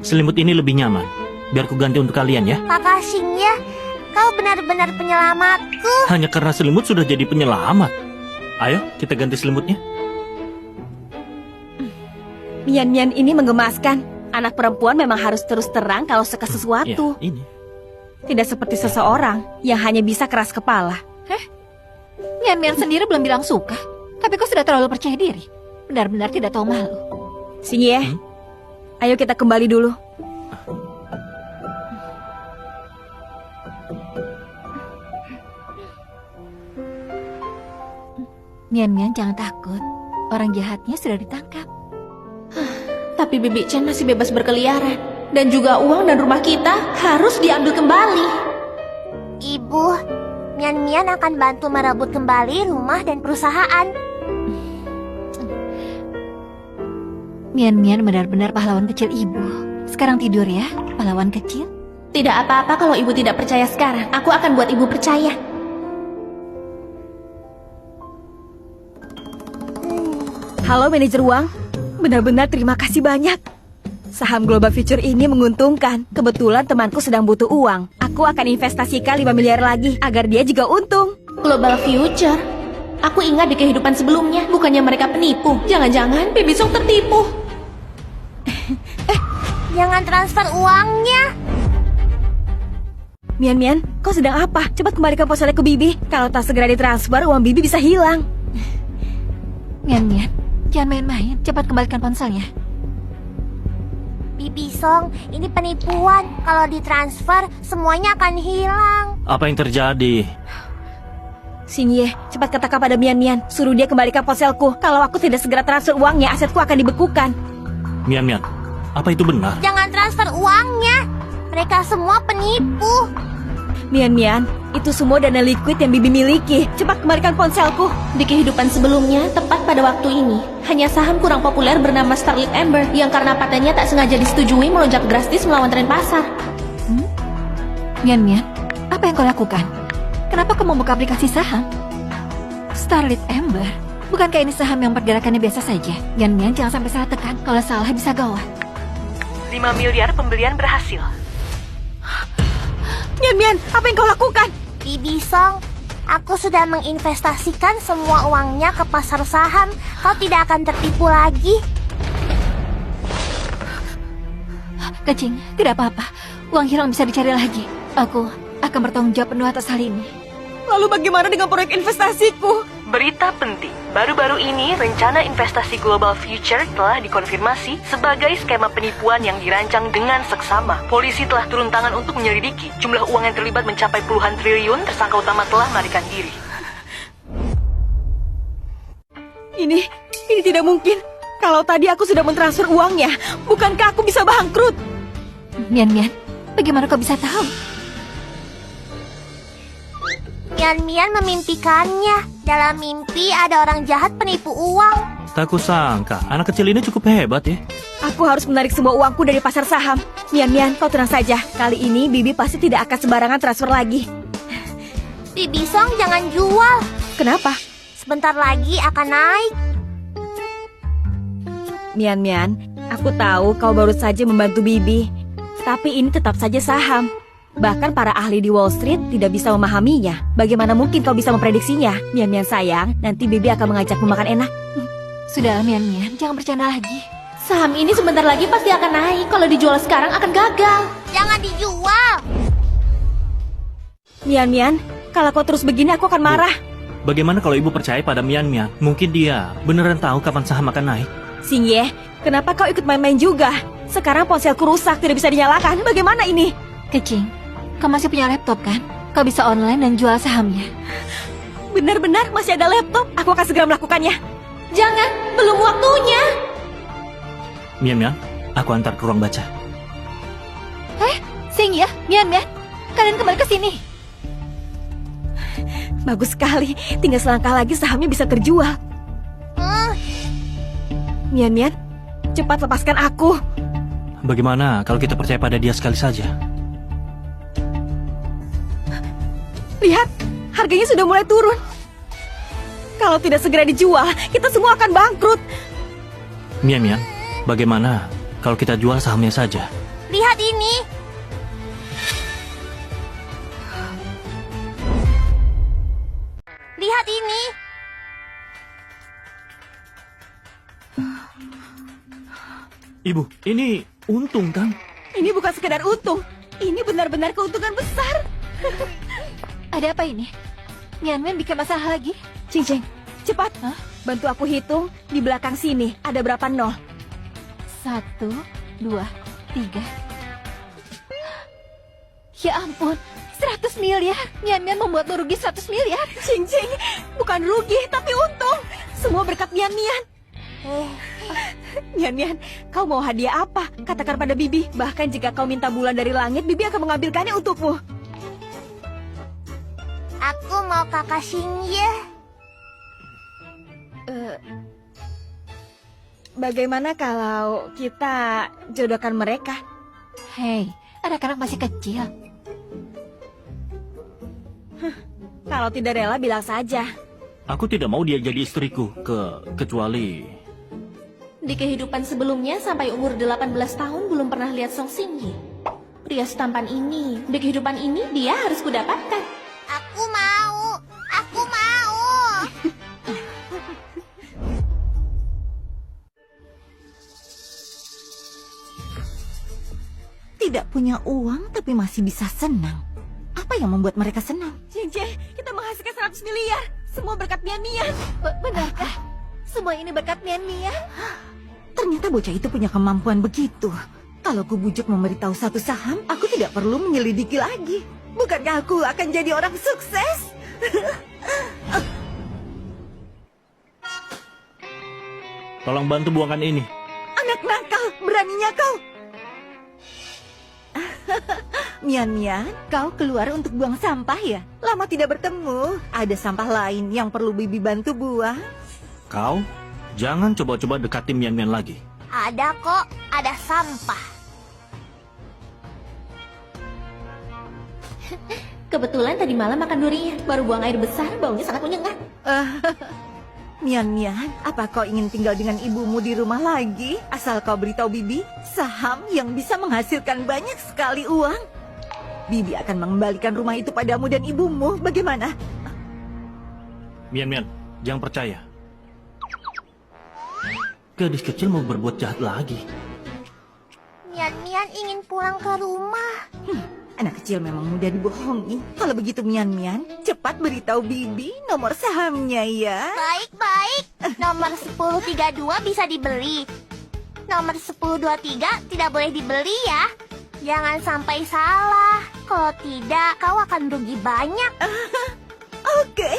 Selimut ini lebih nyaman. Biar ku ganti untuk kalian ya. Kakak Xingye, kau benar-benar penyelamatku. Hanya karena selimut sudah jadi penyelamat. Ayo, kita ganti selimutnya. Mian ini menggemaskan. Anak perempuan memang harus terus terang kalau suka sesuatu. Ya, ini. Tidak seperti seseorang yang hanya bisa keras kepala. Mian sendiri belum bilang suka. Tapi kau sudah terlalu percaya diri. Benar-benar tidak tahu malu. Xingye, ayo kita kembali dulu. Mian jangan takut. Orang jahatnya sudah ditangkap. Tapi Bibi Chen masih bebas berkeliaran. Dan juga uang dan rumah kita harus diambil kembali. Ibu, Mian akan bantu merebut kembali rumah dan perusahaan. Mian benar-benar pahlawan kecil ibu. Sekarang tidur ya, pahlawan kecil. Tidak apa-apa kalau ibu tidak percaya sekarang. Aku akan buat ibu percaya. Halo manajer uang, benar-benar terima kasih banyak. Saham Global Future ini menguntungkan. Kebetulan temanku sedang butuh uang. Aku akan investasikan 5 miliar lagi agar dia juga untung. Global Future? Aku ingat di kehidupan sebelumnya, bukannya mereka penipu. Jangan-jangan Bibi Song tertipu. Jangan transfer uangnya. Mian, kau sedang apa? Cepat kembalikan ponselnya ke Bibi. Kalau tak segera ditransfer, uang Bibi bisa hilang. Mian, jangan main-main. Cepat kembalikan ponselnya. Bibi Song, ini penipuan. Kalau ditransfer, semuanya akan hilang. Apa yang terjadi? Xingye, cepat katakan pada Mian, suruh dia kembalikan ponselku. Kalau aku tidak segera transfer uangnya, asetku akan dibekukan. Mian, apa itu benar? Jangan transfer uangnya. Mereka semua penipu. Mian, itu semua dana liquid yang Bibi miliki. Cepat kembalikan ponselku. Di kehidupan sebelumnya, tepat pada waktu ini, hanya saham kurang populer bernama Starlit Ember yang karena patennya tak sengaja disetujui melonjak drastis melawan tren pasar. Mian, apa yang kau lakukan? Kenapa kau membuka aplikasi saham? Starlit Ember? Bukankah ini saham yang pergerakannya biasa saja? Mian Mian jangan sampai salah tekan. Kalau salah bisa gawat. 5 miliar pembelian berhasil. Mian Mian, apa yang kau lakukan? Bibi Song, aku sudah menginvestasikan semua uangnya ke pasar saham. Kau tidak akan tertipu lagi. Kecing, tidak apa-apa. Uang hilang bisa dicari lagi. Aku akan bertanggung jawab penuh atas hal ini. Lalu bagaimana dengan proyek investasiku? Berita penting, baru-baru ini rencana investasi Global Future telah dikonfirmasi sebagai skema penipuan yang dirancang dengan seksama. Polisi telah turun tangan untuk menyelidiki. Jumlah uang yang terlibat mencapai puluhan triliun, tersangka utama telah melarikan diri. Ini tidak mungkin. Kalau tadi aku sudah mentransfer uangnya, bukankah aku bisa bangkrut? Mian Mian, bagaimana kau bisa tahu? Mian Mian memimpikannya. Dalam mimpi ada orang jahat penipu uang. Tak kusangka, anak kecil ini cukup hebat ya. Aku harus menarik semua uangku dari pasar saham. Mian Mian, kau tenang saja. Kali ini Bibi pasti tidak akan sembarangan transfer lagi. Bibi Song, jangan jual. Kenapa? Sebentar lagi akan naik. Mian Mian, aku tahu kau baru saja membantu Bibi. Tapi ini tetap saja saham. Bahkan para ahli di Wall Street tidak bisa memahaminya. Bagaimana mungkin kau bisa memprediksinya? Mian Mian sayang, nanti Bibi akan mengajakmu makan enak. Sudahlah Mian Mian, jangan bercanda lagi. Saham ini sebentar lagi pasti akan naik. Kalau dijual sekarang akan gagal. Jangan dijual. Mian Mian, kalau kau terus begini aku akan marah. Bagaimana kalau ibu percaya pada Mian Mian? Mungkin dia beneran tahu kapan saham akan naik. Xingye, kenapa kau ikut main-main juga? Sekarang ponselku rusak, tidak bisa dinyalakan. Bagaimana ini? Kecing, kau masih punya laptop kan? Kau bisa online dan jual sahamnya. Benar-benar masih ada laptop. Aku akan segera melakukannya. Jangan, belum waktunya. Mian Mian, aku antar ke ruang baca. Xingye, Mian Mian, kalian kembali ke sini. Bagus sekali, tinggal selangkah lagi sahamnya bisa terjual. Mian Mian, cepat lepaskan aku. Bagaimana kalau kita percaya pada dia sekali saja? Lihat, harganya sudah mulai turun. Kalau tidak segera dijual, kita semua akan bangkrut. Mian Mian, bagaimana kalau kita jual sahamnya saja? Lihat ini. Lihat ini. Ibu, ini untung kan? Ini bukan sekedar untung. Ini benar-benar keuntungan besar. Ada apa ini? Mian Mian bikin masalah lagi? Cing Cing, cepat. Bantu aku hitung di belakang sini. Ada berapa nol? 1, 2, 3. Ya ampun, 100 miliar. Mian Mian membuatmu rugi 100 miliar. Cing Cing, bukan rugi tapi untung. Semua berkat Mian Mian. Mian Mian, kau mau hadiah apa? Katakan pada Bibi. Bahkan jika kau minta bulan dari langit, Bibi akan mengambilkannya untukmu. Aku mau kakak Xingye. Bagaimana kalau kita jodohkan mereka? Hei, anak-anak masih kecil. Kalau tidak rela bilang saja. Aku tidak mau dia jadi istriku, kecuali... Di kehidupan sebelumnya sampai umur 18 tahun belum pernah lihat Song Xingye. Pria setampan ini, di kehidupan ini dia harus kudapatkan. Aku mau. Aku mau. Tidak punya uang tapi masih bisa senang. Apa yang membuat mereka senang? Jeng, kita menghasilkan 100 miliar. Semua berkat Mian Mian. Benarkah? Semua ini berkat Mian Mian? Ternyata bocah itu punya kemampuan begitu. Kalau ku bujuk memberitahu satu saham, aku tidak perlu menyelidiki lagi. Bukankah aku akan jadi orang sukses? Tolong bantu buangkan ini. Anak nakal, beraninya kau. Mian Mian, kau keluar untuk buang sampah ya? Lama tidak bertemu. Ada sampah lain yang perlu Bibi bantu buang? Kau, jangan coba-coba dekati Mian Mian lagi. Ada kok, ada sampah. Kebetulan tadi malam makan durian, baru buang air besar, baunya sangat menyengat. Mian, apa kau ingin tinggal dengan ibumu di rumah lagi? Asal kau beritahu Bibi, saham yang bisa menghasilkan banyak sekali uang. Bibi akan mengembalikan rumah itu padamu dan ibumu. Bagaimana? Mian, jangan percaya. Gadis kecil mau berbuat jahat lagi. Mian ingin pulang ke rumah. Anak kecil memang mudah dibohongi. Kalau begitu Mian, cepat beritahu Bibi nomor sahamnya ya. Baik. Nomor 1032 bisa dibeli. Nomor 1023 tidak boleh dibeli ya. Jangan sampai salah. Kalau tidak, kau akan rugi banyak. Oke,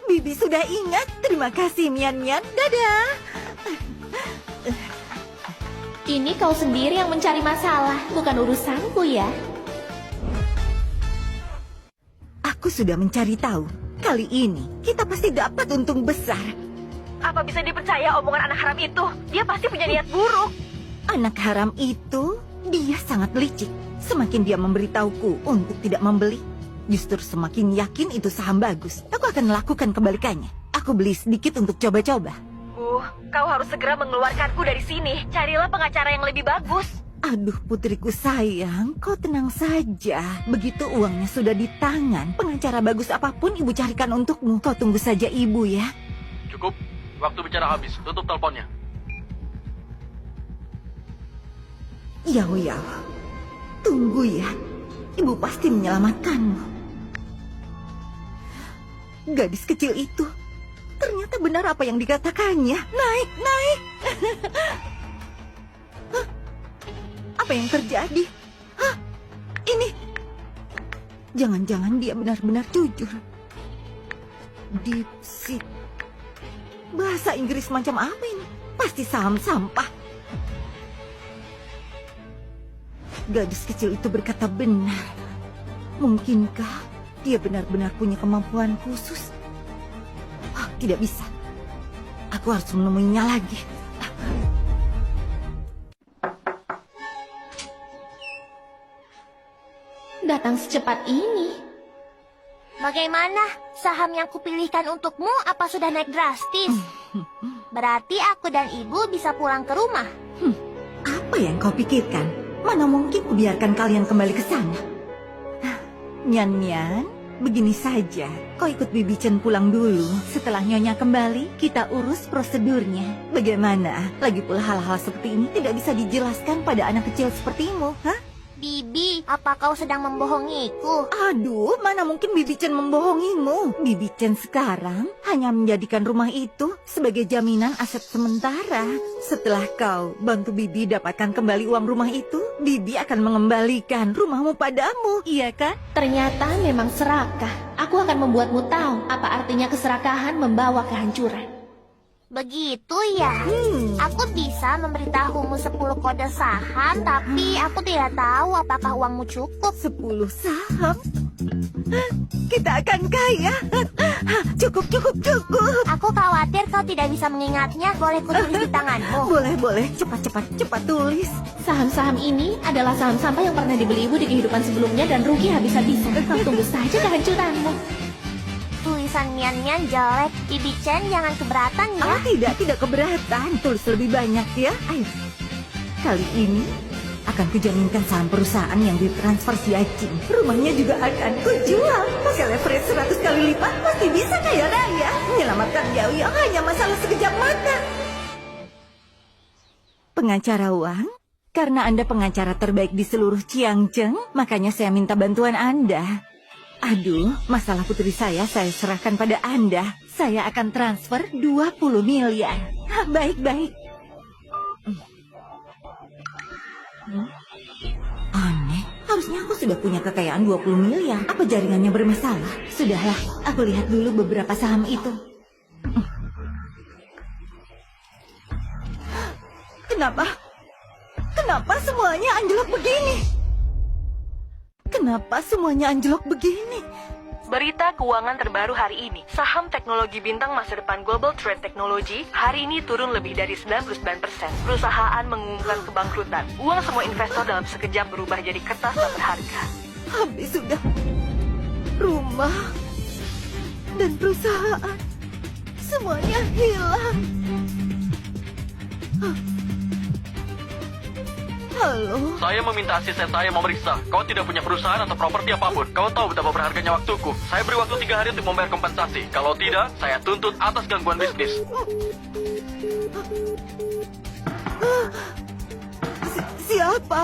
Bibi sudah ingat. Terima kasih Mian. Dadah. Ini kau sendiri yang mencari masalah, bukan urusanku ya. Aku sudah mencari tahu. Kali ini kita pasti dapat untung besar. Apa bisa dipercaya omongan anak haram itu? Dia pasti punya niat buruk. Anak haram itu, dia sangat licik. Semakin dia memberitahuku untuk tidak membeli, justru semakin yakin itu saham bagus. Aku akan melakukan kebalikannya. Aku beli sedikit untuk coba-coba. Kau harus segera mengeluarkanku dari sini. Carilah pengacara yang lebih bagus. Aduh putriku sayang, kau tenang saja. Begitu uangnya sudah di tangan, pengacara bagus apapun ibu carikan untukmu. Kau tunggu saja ibu ya. Cukup, waktu bicara habis. Tutup teleponnya. Yao, tunggu ya. Ibu pasti menyelamatkanmu. Gadis kecil itu, ternyata benar apa yang dikatakannya. Naik. Hah? Apa yang terjadi? Hah? Ini. Jangan-jangan dia benar-benar jujur. Deep sea. Bahasa Inggris macam apa ini? Pasti saham sampah. Gadis kecil itu berkata benar. Mungkinkah dia benar-benar punya kemampuan khusus? Tidak bisa. Aku harus menemuinya lagi. Datang secepat ini. Bagaimana? Saham yang kupilihkan untukmu apa sudah naik drastis? Berarti aku dan ibu bisa pulang ke rumah. Apa yang kau pikirkan? Mana mungkin kubiarkan kalian kembali ke sana? Mian, begini saja. Kau ikut Bibi Chen pulang dulu. Setelah Nyonya kembali, kita urus prosedurnya. Bagaimana? Lagi pula hal-hal seperti ini tidak bisa dijelaskan pada anak kecil sepertimu, hah? Bibi, apa kau sedang membohongiku? Aduh, mana mungkin Bibi Chen membohongimu. Bibi Chen sekarang hanya menjadikan rumah itu sebagai jaminan aset sementara. Setelah kau bantu Bibi dapatkan kembali uang rumah itu, Bibi akan mengembalikan rumahmu padamu, iya kan? Ternyata memang serakah. Aku akan membuatmu tahu apa artinya keserakahan membawa kehancuran. Begitu ya? Aku bisa memberitahumu 10 kode saham, tapi aku tidak tahu apakah uangmu cukup. 10 saham? Kita akan kaya. Cukup. Aku khawatir kau tidak bisa mengingatnya. Boleh kutulis di tanganmu? Boleh. Cepat tulis. Saham-saham ini adalah saham sampah yang pernah dibeli ibu di kehidupan sebelumnya dan rugi habis-habisan. Kau tunggu saja kehancuranmu. Tulisan Mian jelek. Bibi Chen jangan keberatan ya. Tidak keberatan. Tulis lebih banyak ya. Ayo. Kali ini akan kujaminkan saham perusahaan yang ditransfer si Acing. Rumahnya juga akan kujual. Pakai leverage 100 kali lipat pasti bisa kaya raya. Menyelamatkan Yao hanya masalah sekejap mata. Pengacara uang? Karena Anda pengacara terbaik di seluruh Chiangcheng, makanya saya minta bantuan Anda. Aduh, masalah putri saya serahkan pada Anda. Saya akan transfer 20 miliar. Baik. Aneh, harusnya aku sudah punya kekayaan 20 miliar. Apa jaringannya bermasalah? Sudahlah, aku lihat dulu beberapa saham itu. Kenapa semuanya anjlok begini? Berita keuangan terbaru hari ini. Saham teknologi bintang masa depan Global Trade Technology hari ini turun lebih dari 99%. Perusahaan mengumumkan kebangkrutan. Uang semua investor dalam sekejap berubah jadi kertas tak berharga. Habis sudah. Rumah dan perusahaan. Semuanya hilang. Halo? Saya meminta asisten saya memeriksa. Kau tidak punya perusahaan atau properti apapun. Kau tahu betapa berharganya waktuku. Saya beri waktu 3 hari untuk membayar kompensasi. Kalau tidak, saya tuntut atas gangguan bisnis. Siapa?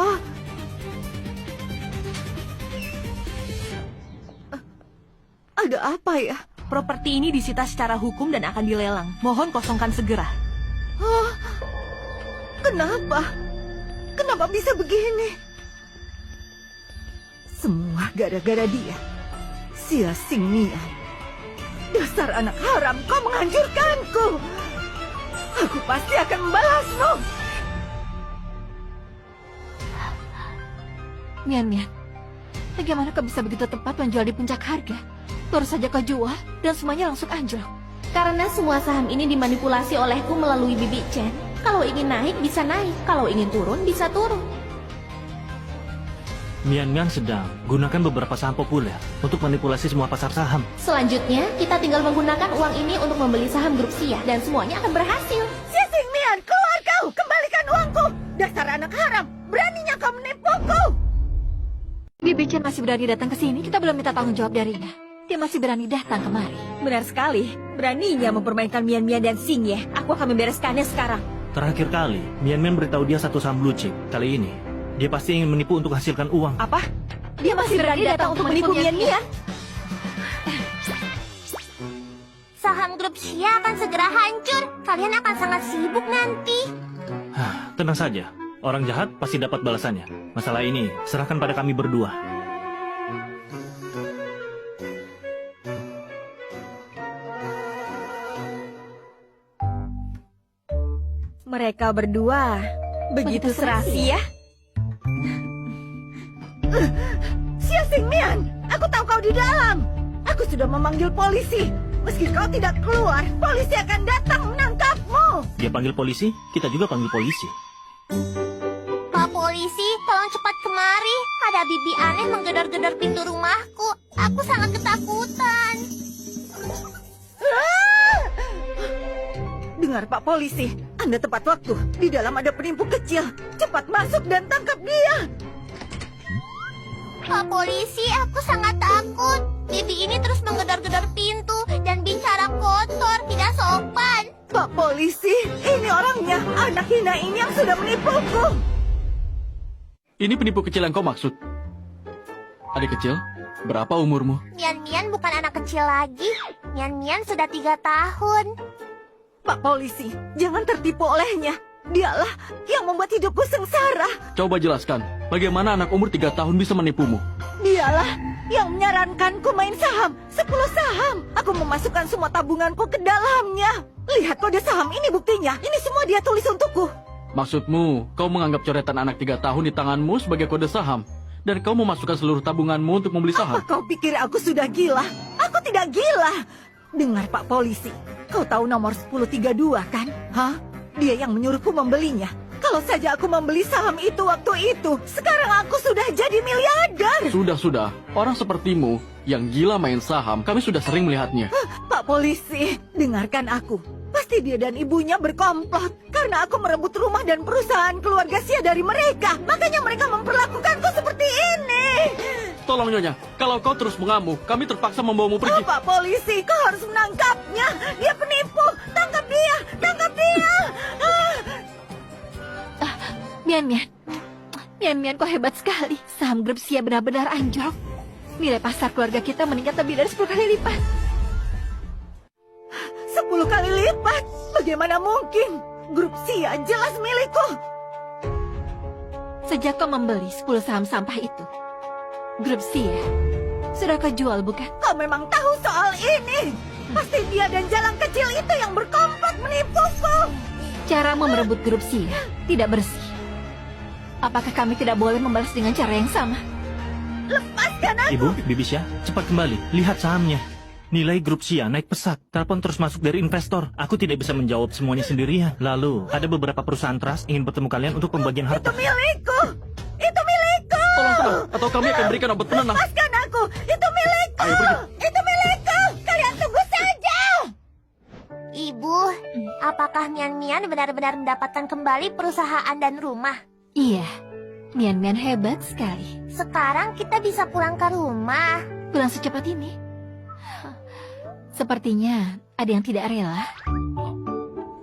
Ada apa ya? Properti ini disita secara hukum dan akan dilelang. Mohon kosongkan segera. Oh, kenapa? Kenapa bisa begini? Semua gara-gara dia. Sia Xingmian. Dasar anak haram, kau menghancurkanku. Aku pasti akan membalasmu. Mian, bagaimana kau bisa begitu tepat menjual di puncak harga? Baru saja kau jual dan semuanya langsung anjlok. Karena semua saham ini dimanipulasi olehku melalui Bibi Chen. Kalau ingin naik, bisa naik. Kalau ingin turun, bisa turun. Mian sedang gunakan beberapa saham populer untuk manipulasi semua pasar saham. Selanjutnya, kita tinggal menggunakan uang ini untuk membeli saham grup Xia. Dan semuanya akan berhasil. Sia Xingmian, keluar kau! Kembalikan uangku! Dasar anak haram! Beraninya kau menipuku! Bibi Chen masih berani datang ke sini, kita belum minta tanggung jawab darinya. Dia masih berani datang kemari. Benar sekali. Beraninya mempermainkan Mian dan Xingye. Aku akan membereskannya sekarang. Terakhir kali, Mian beritahu dia satu saham blue chip. Kali ini, dia pasti ingin menipu untuk hasilkan uang. Apa? Dia masih berani datang untuk menipu Mian. Saham grup Xia akan segera hancur. Kalian akan sangat sibuk nanti. Tenang saja, orang jahat pasti dapat balasannya. Masalah ini, serahkan pada kami berdua. Mereka berdua begitu serasi ya? Sia Xingmian, aku tahu kau di dalam. Aku sudah memanggil polisi. Meski kau tidak keluar, polisi akan datang menangkapmu. Dia panggil polisi, kita juga panggil polisi. Pak polisi, tolong cepat kemari. Ada bibi aneh menggedor-gedor pintu rumahku. Aku sangat ketakutan. Dengar Pak Polisi, Anda tepat waktu. Di dalam ada penipu kecil. Cepat masuk dan tangkap dia. Pak polisi, aku sangat takut. Bibi ini terus menggedor-gedor pintu dan bicara kotor, tidak sopan. Pak Polisi, ini orangnya. Anak hina ini yang sudah menipuku. Ini penipu kecil yang kau maksud? Adik kecil, berapa umurmu? Mian bukan anak kecil lagi. Mian sudah 3 tahun. Pak Polisi, jangan tertipu olehnya. Dialah yang membuat hidupku sengsara. Coba jelaskan, bagaimana anak umur 3 tahun bisa menipumu? Dialah yang menyarankanku main saham. 10 saham. Aku memasukkan semua tabunganku ke dalamnya. Lihat kode saham, ini buktinya. Ini semua dia tulis untukku. Maksudmu, kau menganggap coretan anak 3 tahun di tanganmu sebagai kode saham. Dan kau memasukkan seluruh tabunganmu untuk membeli saham. Apa kau pikir aku sudah gila? Aku tidak gila. Dengar Pak Polisi, kau tahu nomor 1032 kan? Hah? Dia yang menyuruhku membelinya. Kalau saja aku membeli saham itu waktu itu, sekarang aku sudah jadi miliarder. Sudah. Orang sepertimu yang gila main saham, kami sudah sering melihatnya. Pak Polisi, dengarkan aku. Pasti dia dan ibunya berkomplot. Karena aku merebut rumah dan perusahaan keluarga Xia dari mereka. Makanya mereka memperlakukanku seperti ini. Tolong Nyonya, kalau kau terus mengamuk, kami terpaksa membawamu pergi. Pak Polisi, kau harus menangkapnya. Dia penipu. Tangkap dia. Tangkap dia. Mian, kau hebat sekali. Saham grup Xia benar-benar anjlok. Nilai pasar keluarga kita meningkat lebih dari 10 kali lipat. 10 kali lipat? Bagaimana mungkin? Grup Xia jelas milikku. Sejak kau membeli 10 saham sampah itu, grup Xia sudah kau jual, bukan? Kau memang tahu soal ini. Pasti dia dan jalan kecil itu yang berkomplot menipuku. Caramu merebut grup Xia tidak bersih. Apakah kami tidak boleh membalas dengan cara yang sama? Lepaskan aku. Ibu, Bibi Xia, cepat kembali. Lihat sahamnya. Nilai grup Xia naik pesat. Telepon terus masuk dari investor. Aku tidak bisa menjawab semuanya sendirian. Lalu, ada beberapa perusahaan trust ingin bertemu kalian untuk pembagian harta. Itu milikku. Itu milikku. Tolong, atau kami akan berikan obat penenang. Lepaskan aku. Itu milikku. Ayo pergi. Itu milikku. Kalian tunggu saja. benar-benar mendapatkan kembali perusahaan dan rumah. Iya, Mian Mian hebat sekali. Sekarang kita bisa pulang ke rumah. Pulang secepat ini? Sepertinya ada yang tidak rela.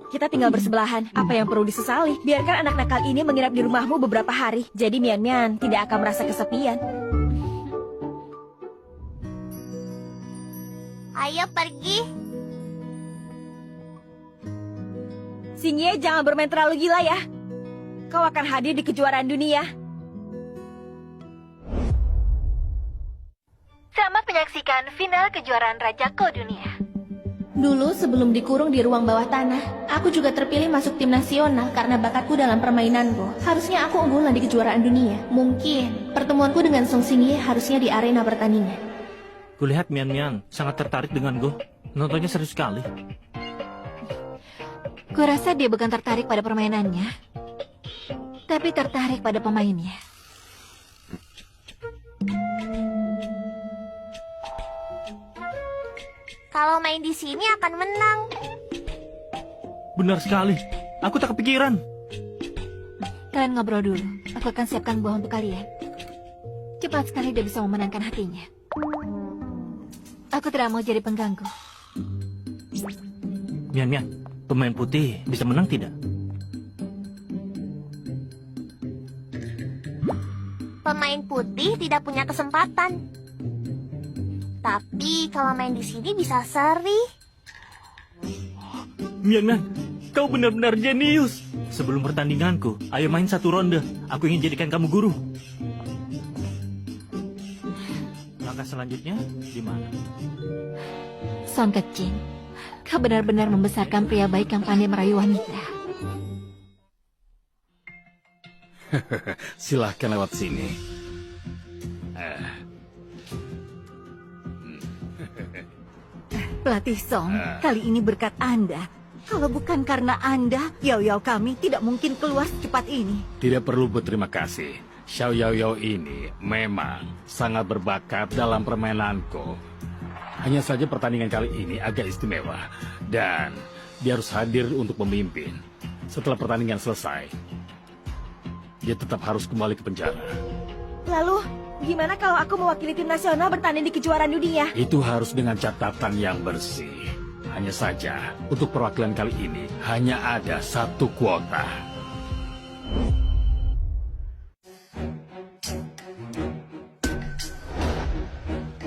Kita tinggal bersebelahan. Apa yang perlu disesali? Biarkan anak nakal ini menginap di rumahmu beberapa hari. Jadi Mian Mian tidak akan merasa kesepian. Ayo pergi. Xingye, jangan bermain terlalu gila ya. Kau akan hadir di kejuaraan dunia. Selamat menyaksikan final kejuaraan Raja Ko Dunia. Dulu sebelum dikurung di ruang bawah tanah, aku juga terpilih masuk tim nasional karena bakatku dalam permainanku. Harusnya aku unggulan di kejuaraan dunia. Mungkin pertemuanku dengan Song Xingye harusnya di arena pertandingan. Kulihat Mian Mian sangat tertarik dengan Go. Nontonnya serius sekali. Kurasa dia bukan tertarik pada permainannya, tapi tertarik pada pemainnya. Kalau main di sini akan menang. Benar sekali. Aku tak kepikiran. Kalian ngobrol dulu. Aku akan siapkan buah untuk kalian. Cepat sekali dia bisa memenangkan hatinya. Aku tidak mau jadi pengganggu. Mian Mian, pemain putih bisa menang tidak? Pemain putih tidak punya kesempatan. Tapi kalau main di sini bisa seri. Mian Mian, kau benar-benar jenius. Sebelum pertandinganku, ayo main satu ronde. Aku ingin jadikan kamu guru. Langkah selanjutnya di mana? Song Kecing, kau benar-benar membesarkan pria baik yang pandai merayu wanita. Silahkan lewat sini. Pelatih Song, kali ini berkat Anda. Kalau bukan karena Anda, Yao Yao kami tidak mungkin keluar secepat ini. Tidak perlu berterima kasih. Xiao Yao Yao ini memang sangat berbakat dalam permainanku. Hanya saja pertandingan kali ini agak istimewa. Dan dia harus hadir untuk memimpin. Setelah pertandingan selesai, dia tetap harus kembali ke penjara. Lalu, gimana kalau aku mewakili tim nasional bertanding di kejuaraan dunia? Itu harus dengan catatan yang bersih. Hanya saja, untuk perwakilan kali ini hanya ada satu kuota.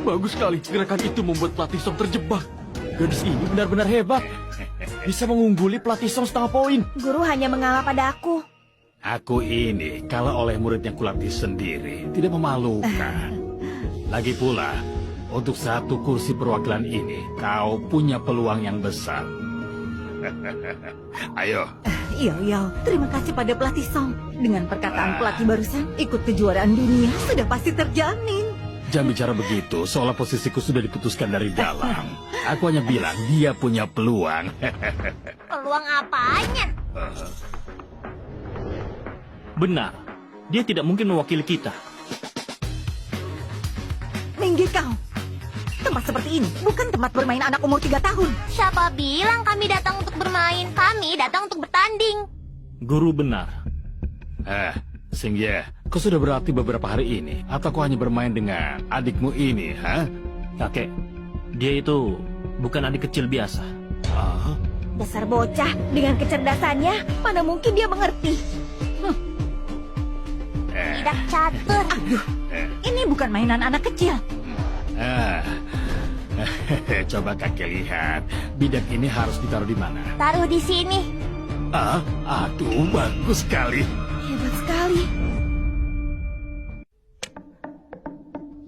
Bagus sekali. Gerakan itu membuat pelatih Song terjebak. Gadis ini benar-benar hebat. Bisa mengungguli pelatih Song setengah poin. Guru hanya mengalah pada aku. Aku ini, kalau oleh murid yang kulatih sendiri, tidak memalukan. Lagi pula, untuk satu kursi perwakilan ini, kau punya peluang yang besar. Ayo. Yao Yao, terima kasih pada pelatih Song. Dengan perkataan pelatih barusan, ikut kejuaraan dunia sudah pasti terjamin. Jangan bicara begitu, seolah posisiku sudah diputuskan dari dalam. Aku hanya bilang dia punya peluang. Peluang apanya? Benar, dia tidak mungkin mewakili kita. Minggir kau. Tempat seperti ini bukan tempat bermain anak umur 3 tahun. Siapa bilang kami datang untuk bermain? Kami datang untuk bertanding. Guru benar. Xingye, kau sudah berlatih beberapa hari ini? Atau kau hanya bermain dengan adikmu ini, ha? Kakek, dia itu bukan adik kecil biasa. Dasar bocah, dengan kecerdasannya, mana mungkin dia mengerti. Tidak catur. Aduh, ini bukan mainan anak kecil. Coba kakek lihat, bidak ini harus ditaruh di mana? Taruh di sini. Aduh, bagus sekali. Hebat sekali.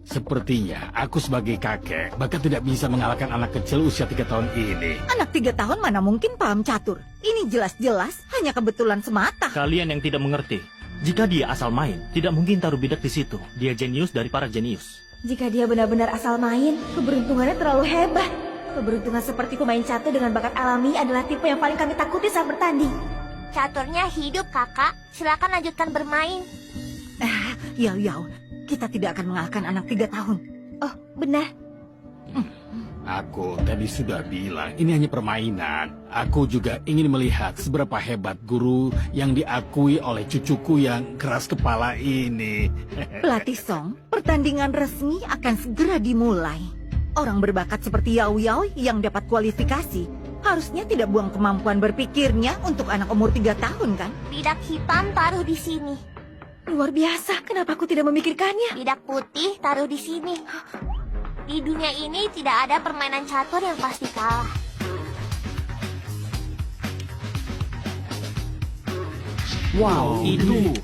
Sepertinya aku sebagai kakek bahkan tidak bisa mengalahkan anak kecil usia 3 tahun ini. Anak 3 tahun mana mungkin paham catur. Ini jelas-jelas hanya kebetulan semata. Kalian yang tidak mengerti. Jika dia asal main, tidak mungkin taruh bidak di situ. Dia jenius dari para jenius. Jika dia benar-benar asal main, keberuntungannya terlalu hebat. Keberuntungan seperti pemain catur dengan bakat alami adalah tipe yang paling kami takuti saat bertanding. Caturnya hidup, kakak. Silakan lanjutkan bermain. Yao Yao, kita tidak akan mengalahkan anak 3 tahun. Oh, benar. Aku tadi sudah bilang, ini hanya permainan. Aku juga ingin melihat seberapa hebat guru yang diakui oleh cucuku yang keras kepala ini. Pelatih Song, pertandingan resmi akan segera dimulai. Orang berbakat seperti Yao Yao yang dapat kualifikasi harusnya tidak buang kemampuan berpikirnya untuk anak umur 3 tahun, kan? Bidak hitam taruh di sini. Luar biasa, kenapa aku tidak memikirkannya? Bidak putih taruh di sini. Di dunia ini tidak ada permainan catur yang pasti kalah. Wow, itu.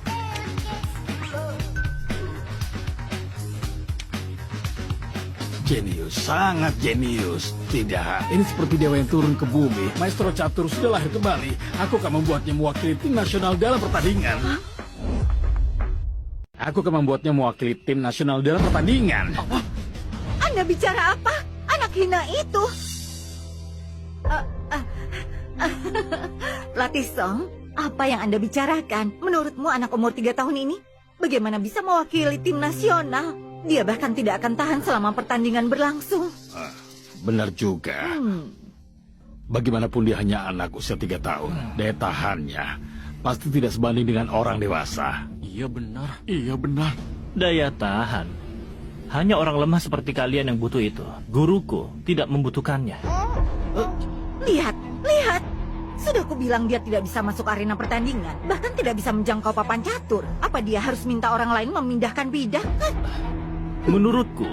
Jenius, sangat jenius. Tidak, ini seperti dewa yang turun ke bumi. Maestro catur sudah lahir kembali. Aku akan membuatnya mewakili tim nasional dalam pertandingan. Aku akan membuatnya mewakili tim nasional dalam pertandingan. Anda bicara apa? Anak hina itu. Pelatih Song, apa yang Anda bicarakan? Menurutmu anak umur 3 tahun ini bagaimana bisa mewakili tim nasional? Dia bahkan tidak akan tahan selama pertandingan berlangsung. Benar juga. Bagaimanapun dia hanya anak usia 3 tahun. Daya tahannya pasti tidak sebanding dengan orang dewasa. Iya benar. Daya tahan. Hanya orang lemah seperti kalian yang butuh itu. Guruku tidak membutuhkannya. Lihat. Sudah kubilang dia tidak bisa masuk arena pertandingan. Bahkan tidak bisa menjangkau papan catur. Apa dia harus minta orang lain memindahkan bidak? Menurutku,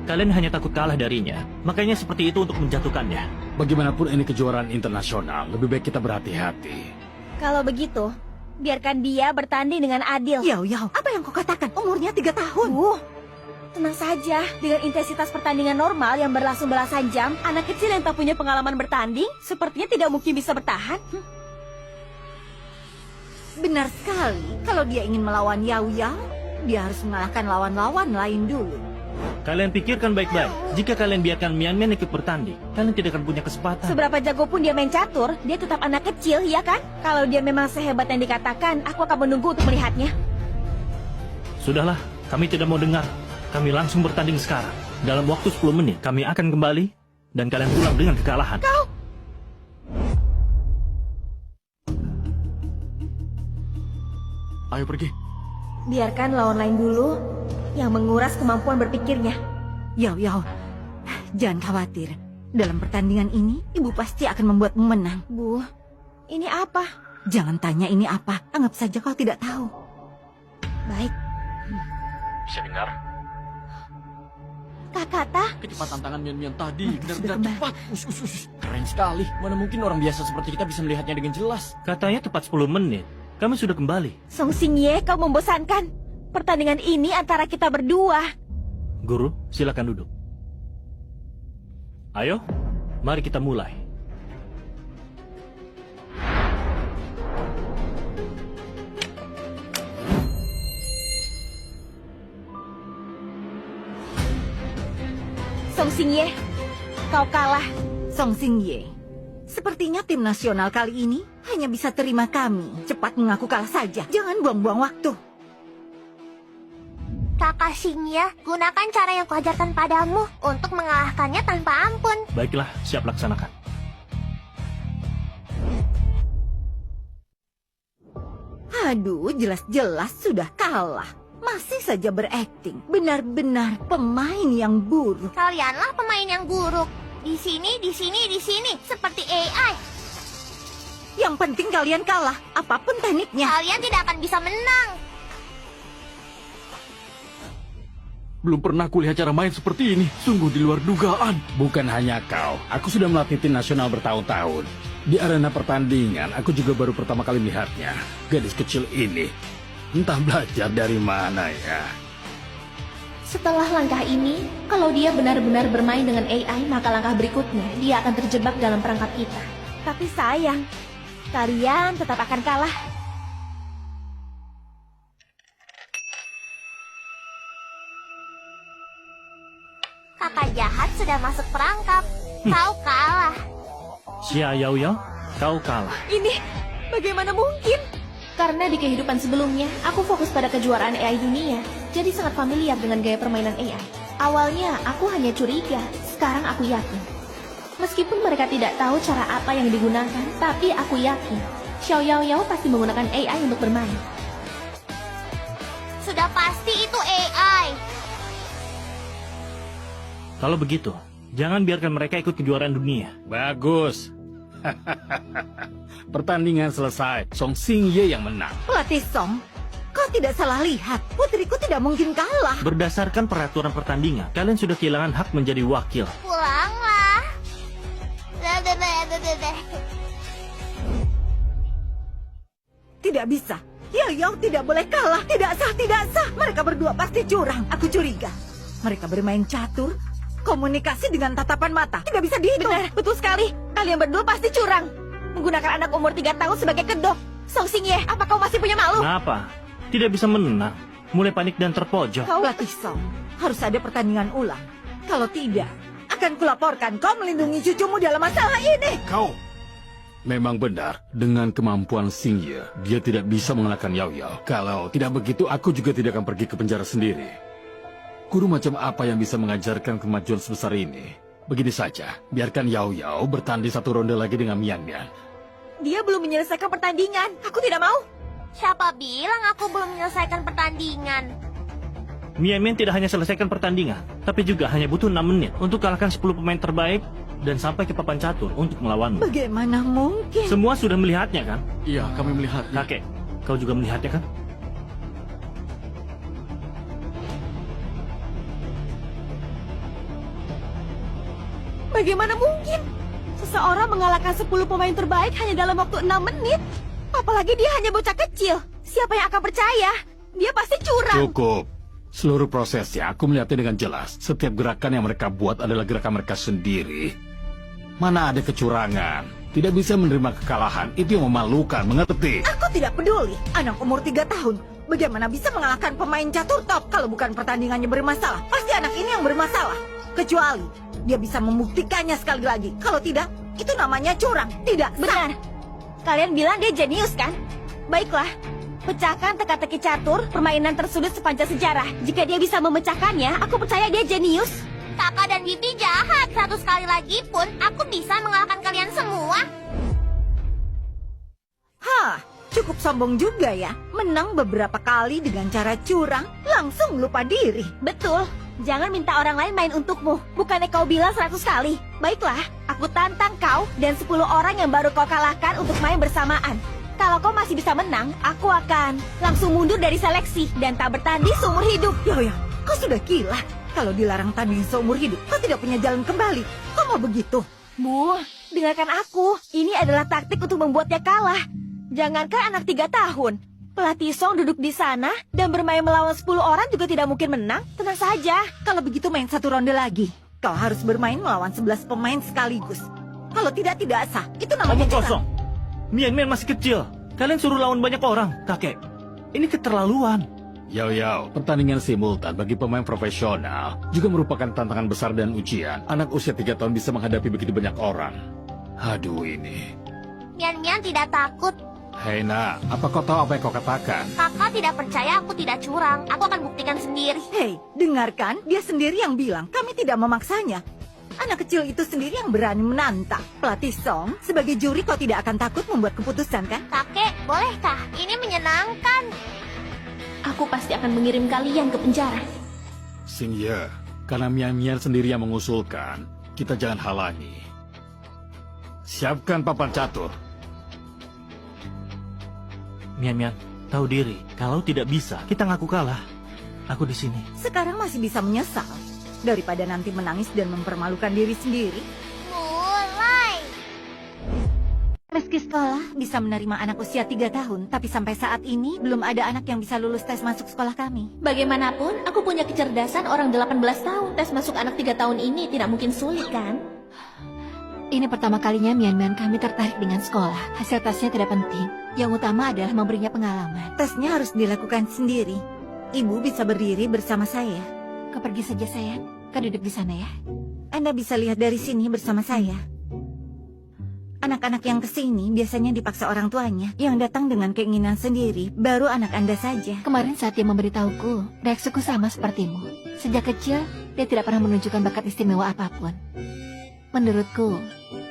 kalian hanya takut kalah darinya. Makanya seperti itu untuk menjatuhkannya. Bagaimanapun ini kejuaraan internasional, lebih baik kita berhati-hati. Kalau begitu, biarkan dia bertanding dengan adil. Yao, apa yang kau katakan? Umurnya 3 tahun. Tenang saja, dengan intensitas pertandingan normal yang berlangsung belasan jam, anak kecil yang tak punya pengalaman bertanding sepertinya tidak mungkin bisa bertahan. Benar sekali. Kalau dia ingin melawan Yao Yao, dia harus mengalahkan lawan-lawan lain dulu. Kalian pikirkan baik-baik. Jika kalian biarkan Mian Mian ikut bertanding, kalian tidak akan punya kesempatan. Seberapa jago pun dia main catur, dia tetap anak kecil, ya kan? Kalau dia memang sehebat yang dikatakan, aku akan menunggu untuk melihatnya. Sudahlah, kami tidak mau dengar. Kami langsung bertanding sekarang. Dalam waktu 10 menit, kami akan kembali dan kalian pulang dengan kekalahan. Ayo pergi. Biarkan lawan lain dulu yang menguras kemampuan berpikirnya. Yao, jangan khawatir. Dalam pertandingan ini, ibu pasti akan membuatmu menang. Bu, ini apa? Jangan tanya ini apa. Anggap saja kau tidak tahu. Baik. Bisa dengar? Kakata, Kecepatan tangan Mian-Mian tadi benar-benar kembali. cepat. Keren sekali. Mana mungkin orang biasa seperti kita bisa melihatnya dengan jelas. Katanya tepat 10 menit. Kami sudah kembali. Song Xingye, kau membosankan. Pertandingan ini antara kita berdua. Guru, silakan duduk. Ayo, mari kita mulai. Song Xingye, kau kalah. Song Xingye, sepertinya tim nasional kali ini hanya bisa terima kami. Cepat mengaku kalah saja. Jangan buang-buang waktu. Kakak Xingye, gunakan cara yang kuajarkan padamu untuk mengalahkannya tanpa ampun. Baiklah, siap laksanakan. Aduh, jelas-jelas sudah kalah. Masih saja berakting. Benar-benar pemain yang buruk. Kalianlah pemain yang buruk. Di sini, seperti AI. Yang penting kalian kalah, apapun tekniknya. Kalian tidak akan bisa menang. Belum pernah kulihat cara main seperti ini. Sungguh di luar dugaan. Bukan hanya kau, aku sudah melatih tim nasional bertahun-tahun. Di arena pertandingan, aku juga baru pertama kali melihatnya. Gadis kecil ini, entah belajar dari mana ya. Setelah langkah ini, kalau dia benar-benar bermain dengan AI, maka langkah berikutnya dia akan terjebak dalam perangkap kita. Tapi sayang, kalian tetap akan kalah. Kakak jahat sudah masuk perangkap. Kau kalah. Xia Yao Yao, kau kalah. Ini bagaimana mungkin? Karena di kehidupan sebelumnya, aku fokus pada kejuaraan AI dunia, jadi sangat familiar dengan gaya permainan AI. Awalnya, aku hanya curiga, sekarang aku yakin. Meskipun mereka tidak tahu cara apa yang digunakan, tapi aku yakin Xiao Yao Yao pasti menggunakan AI untuk bermain. Sudah pasti itu AI. Kalau begitu, jangan biarkan mereka ikut kejuaraan dunia. Bagus. Pertandingan selesai. Song Xingye yang menang. Pelatih Song, kau tidak salah lihat. Putriku tidak mungkin kalah. Berdasarkan peraturan pertandingan, kalian sudah kehilangan hak menjadi wakil. Pulanglah. Tidak bisa. Yao Yao tidak boleh kalah. Tidak sah, tidak sah. Mereka berdua pasti curang. Aku curiga. Mereka bermain catur, komunikasi dengan tatapan mata. Tidak bisa dihitung. Benar, betul sekali. Kalian berdua pasti curang. Menggunakan anak umur 3 tahun sebagai kedok. Song Xingye, apa kau masih punya malu? Kenapa? Tidak bisa menang. Mulai panik dan terpojok. Kau pelatih Song, harus ada pertandingan ulang. Kalau tidak, akan kulaporkan kau melindungi cucumu dalam masalah ini. Kau memang benar. Dengan kemampuan Xingye, dia tidak bisa mengalahkan Yao Yao. Kalau tidak begitu, aku juga tidak akan pergi ke penjara sendiri. Guru macam apa yang bisa mengajarkan kemajuan sebesar ini? Begini saja, biarkan Yao Yao bertanding 1 ronde lagi dengan Mian Mian. Dia belum menyelesaikan pertandingan. Aku tidak mau. Siapa bilang aku belum menyelesaikan pertandingan? Mian Mian tidak hanya selesaikan pertandingan, tapi juga hanya butuh 6 menit untuk kalahkan 10 pemain terbaik dan sampai ke papan catur untuk melawanmu. Bagaimana mungkin? Semua sudah melihatnya kan? Iya, kami melihat. Kakek, kau juga melihatnya kan? Bagaimana mungkin? Seseorang mengalahkan 10 pemain terbaik hanya dalam waktu 6 menit. Apalagi dia hanya bocah kecil. Siapa yang akan percaya? Dia pasti curang. Cukup. Seluruh prosesnya aku melihatnya dengan jelas. Setiap gerakan yang mereka buat adalah gerakan mereka sendiri. Mana ada kecurangan? Tidak bisa menerima kekalahan. Itu yang memalukan, mengerti? Aku tidak peduli. Anak umur 3 tahun. Bagaimana bisa mengalahkan pemain catur top kalau bukan pertandingannya bermasalah? Pasti anak ini yang bermasalah. Kecuali dia bisa membuktikannya sekali lagi. Kalau tidak, itu namanya curang. Tidak sah. Benar. Kalian bilang dia jenius kan? Baiklah. Pecahkan teka-teki catur, permainan tersudut sepanjang sejarah. Jika dia bisa memecahkannya, aku percaya dia jenius. Kakak dan bibi jahat. 100 kali lagi pun aku bisa mengalahkan kalian semua. Hah, cukup sombong juga ya. Menang beberapa kali dengan cara curang, langsung lupa diri. Betul. Jangan minta orang lain main untukmu. Bukannya kau bilang 100 kali. Baiklah, aku tantang kau dan 10 orang yang baru kau kalahkan untuk main bersamaan. Kalau kau masih bisa menang, aku akan langsung mundur dari seleksi dan tak bertanding seumur hidup. Ya, kau sudah gila. Kalau dilarang tanding seumur hidup, kau tidak punya jalan kembali. Kau mau begitu? Bu, dengarkan aku. Ini adalah taktik untuk membuatnya kalah. Jangankan anak 3 tahun. Pelatih Song duduk di sana dan bermain melawan 10 orang juga tidak mungkin menang. Tenang saja. Kalau begitu main 1 ronde lagi. Kau harus bermain melawan 11 pemain sekaligus. Kalau tidak sah. Itu namanya Omong curang. kosong. Mian Mian masih kecil. Kalian suruh lawan banyak orang, kakek. Ini keterlaluan. Yao Yao, pertandingan simultan bagi pemain profesional juga merupakan tantangan besar dan ujian. Anak usia 3 tahun bisa menghadapi begitu banyak orang. Aduh ini. Mian Mian tidak takut. Hei nak, apa kau tahu apa yang kau katakan? Kakak tidak percaya aku tidak curang. Aku akan buktikan sendiri. Hei, dengarkan. Dia sendiri yang bilang. Kami tidak memaksanya. Anak kecil itu sendiri yang berani menantang. Pelatih Song, sebagai juri kau tidak akan takut membuat keputusan kan? Kakek, bolehkah? Ini menyenangkan. Aku pasti akan mengirim kalian ke penjara. Xingye, karena Mian Mian sendiri yang mengusulkan, kita jangan halangi. Siapkan papan catur. Mian Mian, tahu diri. Kalau tidak bisa, kita ngaku kalah. Aku di sini. Sekarang masih bisa menyesal. Daripada nanti menangis dan mempermalukan diri sendiri. Mulai. Meski sekolah bisa menerima anak usia 3 tahun, tapi sampai saat ini belum ada anak yang bisa lulus tes masuk sekolah kami. Bagaimanapun, aku punya kecerdasan orang 18 tahun. Tes masuk anak 3 tahun ini tidak mungkin sulit, kan? Ini pertama kalinya Mian Mian kami tertarik dengan sekolah. Hasil tesnya tidak penting. Yang utama adalah memberinya pengalaman. Tesnya harus dilakukan sendiri. Ibu bisa berdiri bersama saya. Kau pergi saja sayang. Kau duduk di sana ya. Anda bisa lihat dari sini bersama saya. Anak-anak yang kesini biasanya dipaksa orang tuanya, yang datang dengan keinginan sendiri, baru anak Anda saja. Kemarin saat dia memberitahuku, reaksiku sama sepertimu. Sejak kecil, dia tidak pernah menunjukkan bakat istimewa apapun. Menurutku,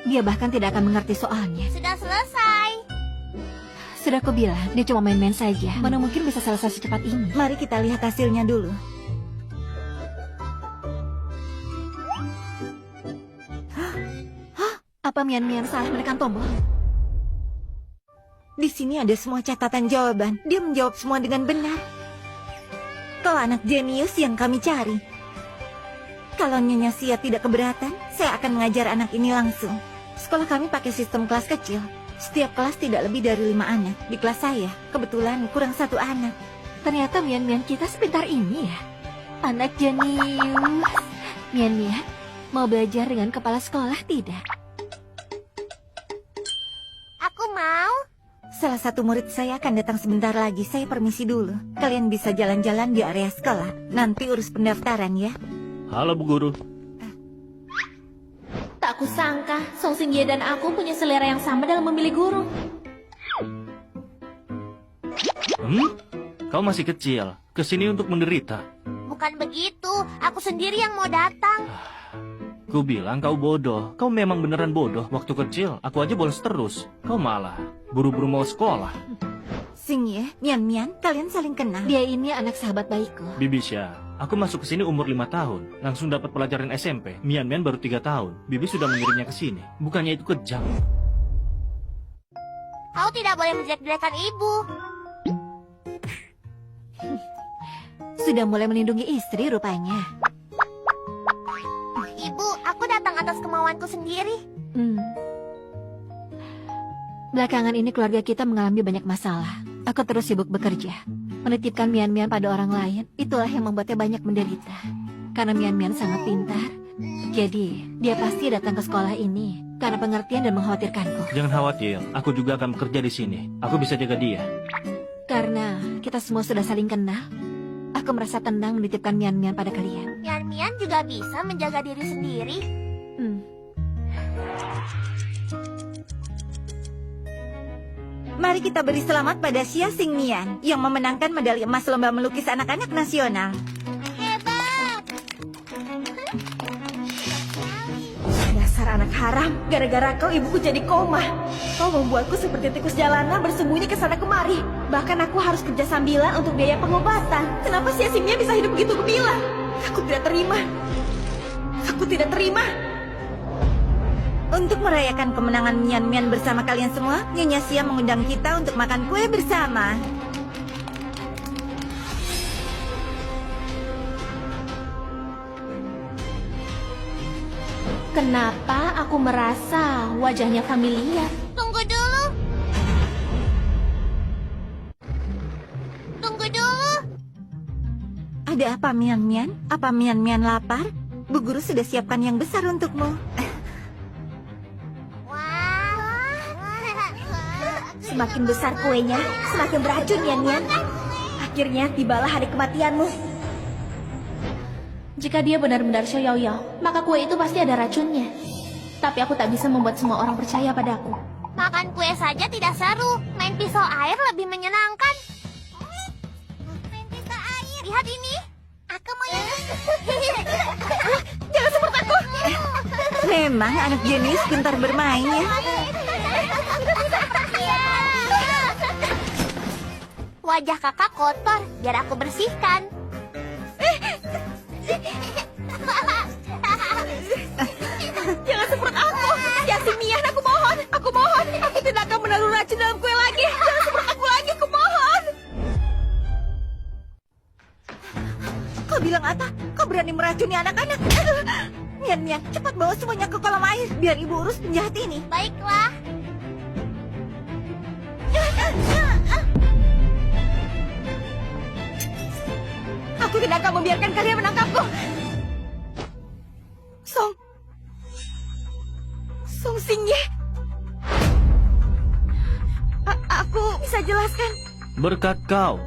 dia bahkan tidak akan mengerti soalnya. Sudah selesai. Sudah aku bilang, dia cuma main-main saja. Mana mungkin bisa selesai secepat ini. Mari kita lihat hasilnya dulu. Apa Mian-Mian salah menekan tombol? Di sini ada semua catatan jawaban. Dia menjawab semua dengan benar. Kau anak jenius yang kami cari. Kalau Nyonya Sia tidak keberatan, saya akan mengajar anak ini langsung. Sekolah kami pakai sistem kelas kecil. Setiap kelas tidak lebih dari 5 anak. Di kelas saya, kebetulan kurang 1 anak. Ternyata Mian-Mian kita sepintar ini ya. Anak jenius. Mian-Mian, mau belajar dengan kepala sekolah tidak? Aku mau. Salah satu murid saya akan datang sebentar lagi. Saya permisi dulu. Kalian bisa jalan-jalan di area sekolah. Nanti urus pendaftaran ya. Halo Bu Guru. Tak kusangka, Song Xingye dan aku punya selera yang sama dalam memilih guru. Kau masih kecil, kesini untuk menderita. Bukan begitu. Aku sendiri yang mau datang. Ku bilang kau bodoh. Kau memang beneran bodoh. Waktu kecil, aku aja bolos terus. Kau malah buru-buru mau sekolah. Xingye, Mian-Mian, kalian saling kenal. Dia ini anak sahabat baikku. Bibisya, aku masuk ke sini umur 5 tahun. Langsung dapat pelajaran SMP. Mian-Mian baru 3 tahun. Bibi sudah mengirimnya ke sini. Bukannya itu kejam. Kau tidak boleh menjelek-jelekan ibu. Sudah mulai melindungi istri rupanya. Ibu, aku datang atas kemauanku sendiri. Belakangan ini keluarga kita mengalami banyak masalah. Aku terus sibuk bekerja. Menitipkan Mian-Mian pada orang lain, itulah yang membuatnya banyak menderita. Karena Mian-Mian sangat pintar. Jadi, dia pasti datang ke sekolah ini karena pengertian dan mengkhawatirkanku. Jangan khawatir, aku juga akan bekerja di sini. Aku bisa jaga dia. Karena kita semua sudah saling kenal, aku merasa tenang menitipkan Mian-Mian pada kalian. Mian-Mian juga bisa menjaga diri sendiri. Mari kita beri selamat pada Xia Xingmian yang memenangkan medali emas lomba melukis anak-anak nasional. Hebat! Dasar anak haram, gara-gara kau ibuku jadi koma. Kau membuatku seperti tikus jalanan bersembunyi ke sana kemari. Bahkan aku harus kerja sambilan untuk biaya pengobatan. Kenapa Xia Xingmian bisa hidup begitu gemilang? Aku tidak terima. Aku tidak terima. Untuk merayakan kemenangan Mian-Mian bersama kalian semua, Nyonya Xia mengundang kita untuk makan kue bersama. Kenapa aku merasa wajahnya familiar? Tunggu dulu. Tunggu dulu. Ada apa Mian-Mian? Apa Mian-Mian lapar? Bu Guru sudah siapkan yang besar untukmu. Semakin besar kuenya, semakin beracun, Mian-Mian. Akhirnya tibalah hari kematianmu. Jika dia benar-benar Xiao Yao, maka kue itu pasti ada racunnya. Tapi aku tak bisa membuat semua orang percaya padaku. Makan kue saja tidak seru. Main pisau air lebih menyenangkan. Main pisau air. Lihat ini. Aku mau yang... Jangan seperti aku. Memang anak jenius pintar bermain ya. Wajah kakak kotor, biar aku bersihkan. Jangan seperti aku. Xia Xingmian, aku mohon. Aku mohon. Aku tidak akan menaruh racun dalam kue lagi. Jangan seperti aku lagi, aku mohon. Kau bilang apa? Kau berani meracuni anak-anak? Mian-Mian, cepat bawa semuanya ke kolam air biar ibu urus penjahat ini. Baiklah. Aku tidak akan membiarkan kalian menangkapku. Song Xingye. Aku bisa jelaskan. Berkat kau,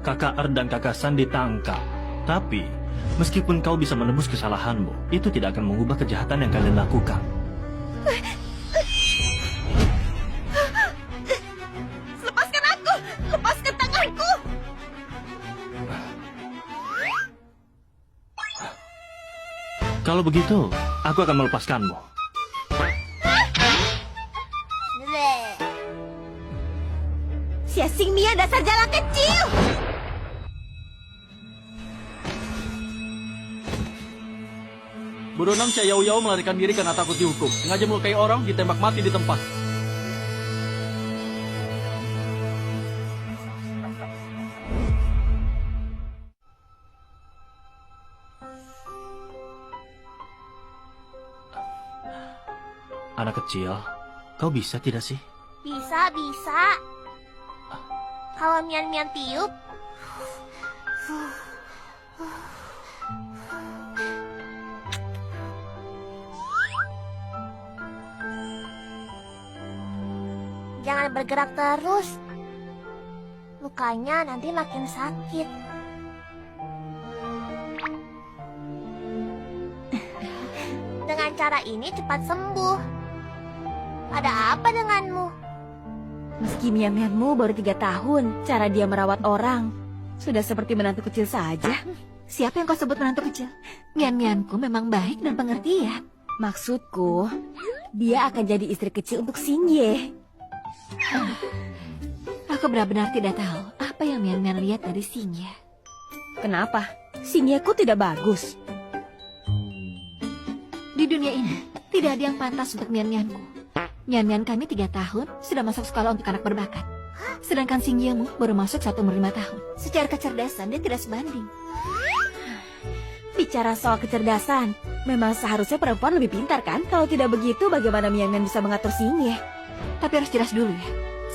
kakak Er dan kakak San ditangkap. Tapi, meskipun kau bisa menebus kesalahanmu, itu tidak akan mengubah kejahatan yang kalian lakukan. Lepaskan aku. Lepaskan tanganku. Kalau begitu, aku akan melepaskanmu. saja, Xingmian dasar jalan kecil! Bodoh Nam Cia Yao Yao melarikan diri karena takut dihukum. Sengaja melukai orang, ditembak mati di tempat. Anak kecil, kau bisa tidak sih? Bisa, bisa. Kalau Mian-Mian tiup, jangan bergerak terus. Lukanya nanti makin sakit. Dengan cara ini cepat sembuh. Ada apa denganmu? Meski Mian-Mianmu baru 3 tahun, cara dia merawat orang sudah seperti menantu kecil saja. Siapa yang kau sebut menantu kecil? Mian-mianku memang baik dan pengertian. Maksudku, dia akan jadi istri kecil untuk Xingye. Aku benar-benar tidak tahu apa yang Mian-mian lihat dari Xingye. Kenapa? Xingye-ku tidak bagus. Di dunia ini, tidak ada yang pantas untuk Mian-mianku. Mian-mian kami 3 tahun sudah masuk sekolah untuk anak berbakat. Sedangkan Xingye-mu baru masuk 1 umur 5 tahun. Secara kecerdasan dia tidak sebanding. Bicara soal kecerdasan, memang seharusnya perempuan lebih pintar kan? Kalau tidak begitu, bagaimana Mian-Mian bisa mengatur Xingye? Tapi harus jelas dulu ya.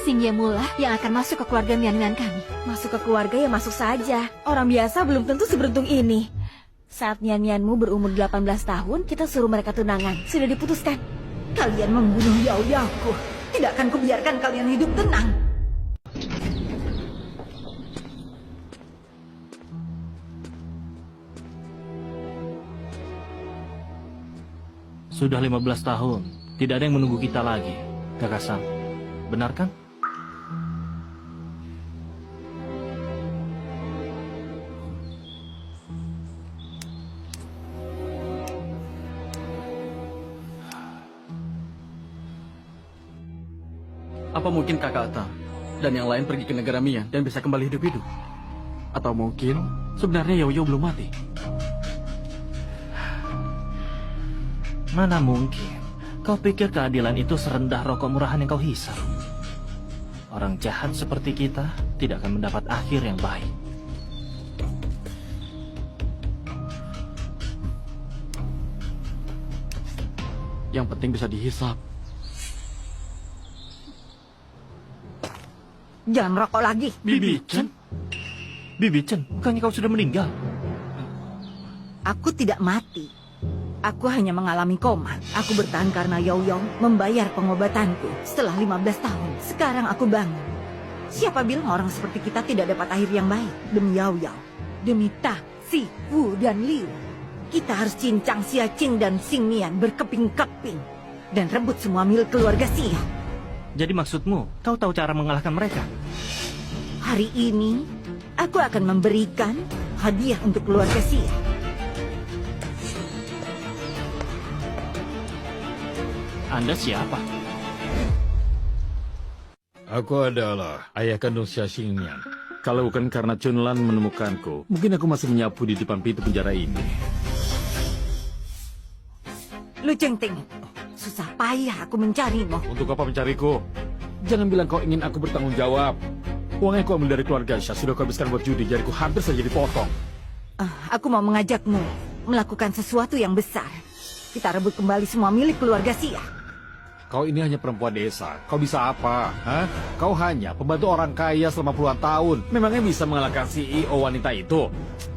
Xingye-mu lah yang akan masuk ke keluarga Mian-mian kami. Masuk ke keluarga ya masuk saja. Orang biasa belum tentu seberuntung ini. Saat Mian-Mianmu berumur 18 tahun, kita suruh mereka tunangan. Sudah diputuskan. Kalian membunuh Yao Yaoku. Tidak akan kubiarkan kalian hidup tenang. Sudah 15 tahun, tidak ada yang menunggu kita lagi. Kakak-san, benar kan? Apa mungkin Kakak Ata dan yang lain pergi ke negara Mian dan bisa kembali hidup-hidup? Atau mungkin sebenarnya Yao Yao belum mati? Mana mungkin? Kau pikir keadilan itu serendah rokok murahan yang kau hisap? Orang jahat seperti kita tidak akan mendapat akhir yang baik. Yang penting bisa dihisap. Jangan merokok lagi. Bibi Chen? Bibi Chen, bukannya kau sudah meninggal? Aku tidak mati. Aku hanya mengalami koma. Aku bertahan karena Yao Yao membayar pengobatanku setelah 15 tahun. Sekarang aku bangun. Siapa bilang orang seperti kita tidak dapat akhir yang baik? Demi Yao Yao, demi Ta, Si, Wu, dan Liu. Kita harus cincang Xia Qing dan Xingmian berkeping-keping dan rebut semua milik keluarga Xia. Jadi maksudmu, kau tahu cara mengalahkan mereka? Hari ini, aku akan memberikan hadiah untuk keluarga Xia. Anda siapa? Aku adalah ayah kandung Xia Xingmian. Kalau bukan karena Chunlan menemukanku, mungkin aku masih menyapu di depan pintu penjara ini. Lu Chengting, susah payah aku mencarimu. Untuk apa mencariku? Jangan bilang kau ingin aku bertanggung jawab. Uang yang kau ambil dari keluarga Xia sudah kau habiskan buat judi, jariku hampir saja dipotong. Aku mau mengajakmu melakukan sesuatu yang besar. Kita rebut kembali semua milik keluarga Xia. Kau ini hanya perempuan desa. Kau bisa apa? Hah? Kau hanya pembantu orang kaya selama puluhan tahun. Memangnya bisa mengalahkan CEO wanita itu?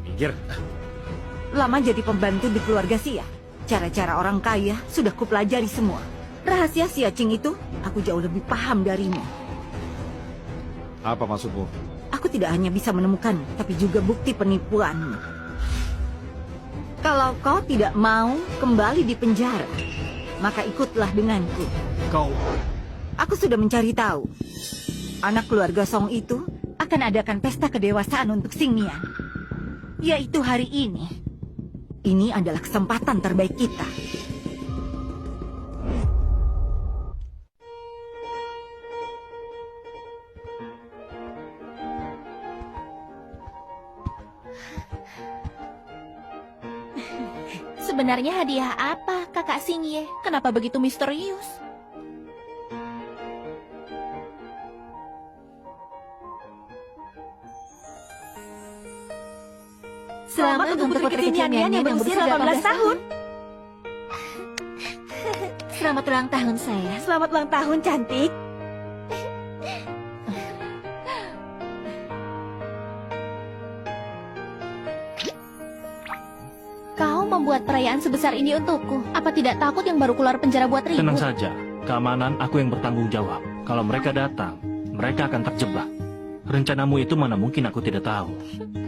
Pikir. Lama jadi pembantu di keluarga Xia. Cara-cara orang kaya sudah kupelajari semua. Rahasia Xia Qing itu aku jauh lebih paham darimu. Apa maksudmu? Aku tidak hanya bisa menemukan, tapi juga bukti penipuanmu. Kalau kau tidak mau kembali di penjara, maka ikutlah denganku. Kau... Aku sudah mencari tahu. Anak keluarga Song itu akan adakan pesta kedewasaan untuk Xingmian. Yaitu hari ini. Ini adalah kesempatan terbaik kita. Sebenarnya hadiah apa, Kakak Xingye? Kenapa begitu misterius? Selamat untuk putri kecil Mian Mian yang berusia 18 tahun. Selamat ulang tahun saya. Selamat ulang tahun, cantik. Kau membuat perayaan sebesar ini untukku. Apa tidak takut yang baru keluar penjara buat ribut? Tenang saja, keamanan aku yang bertanggung jawab. Kalau mereka datang, mereka akan terjebak. Rencanamu itu mana mungkin aku tidak tahu.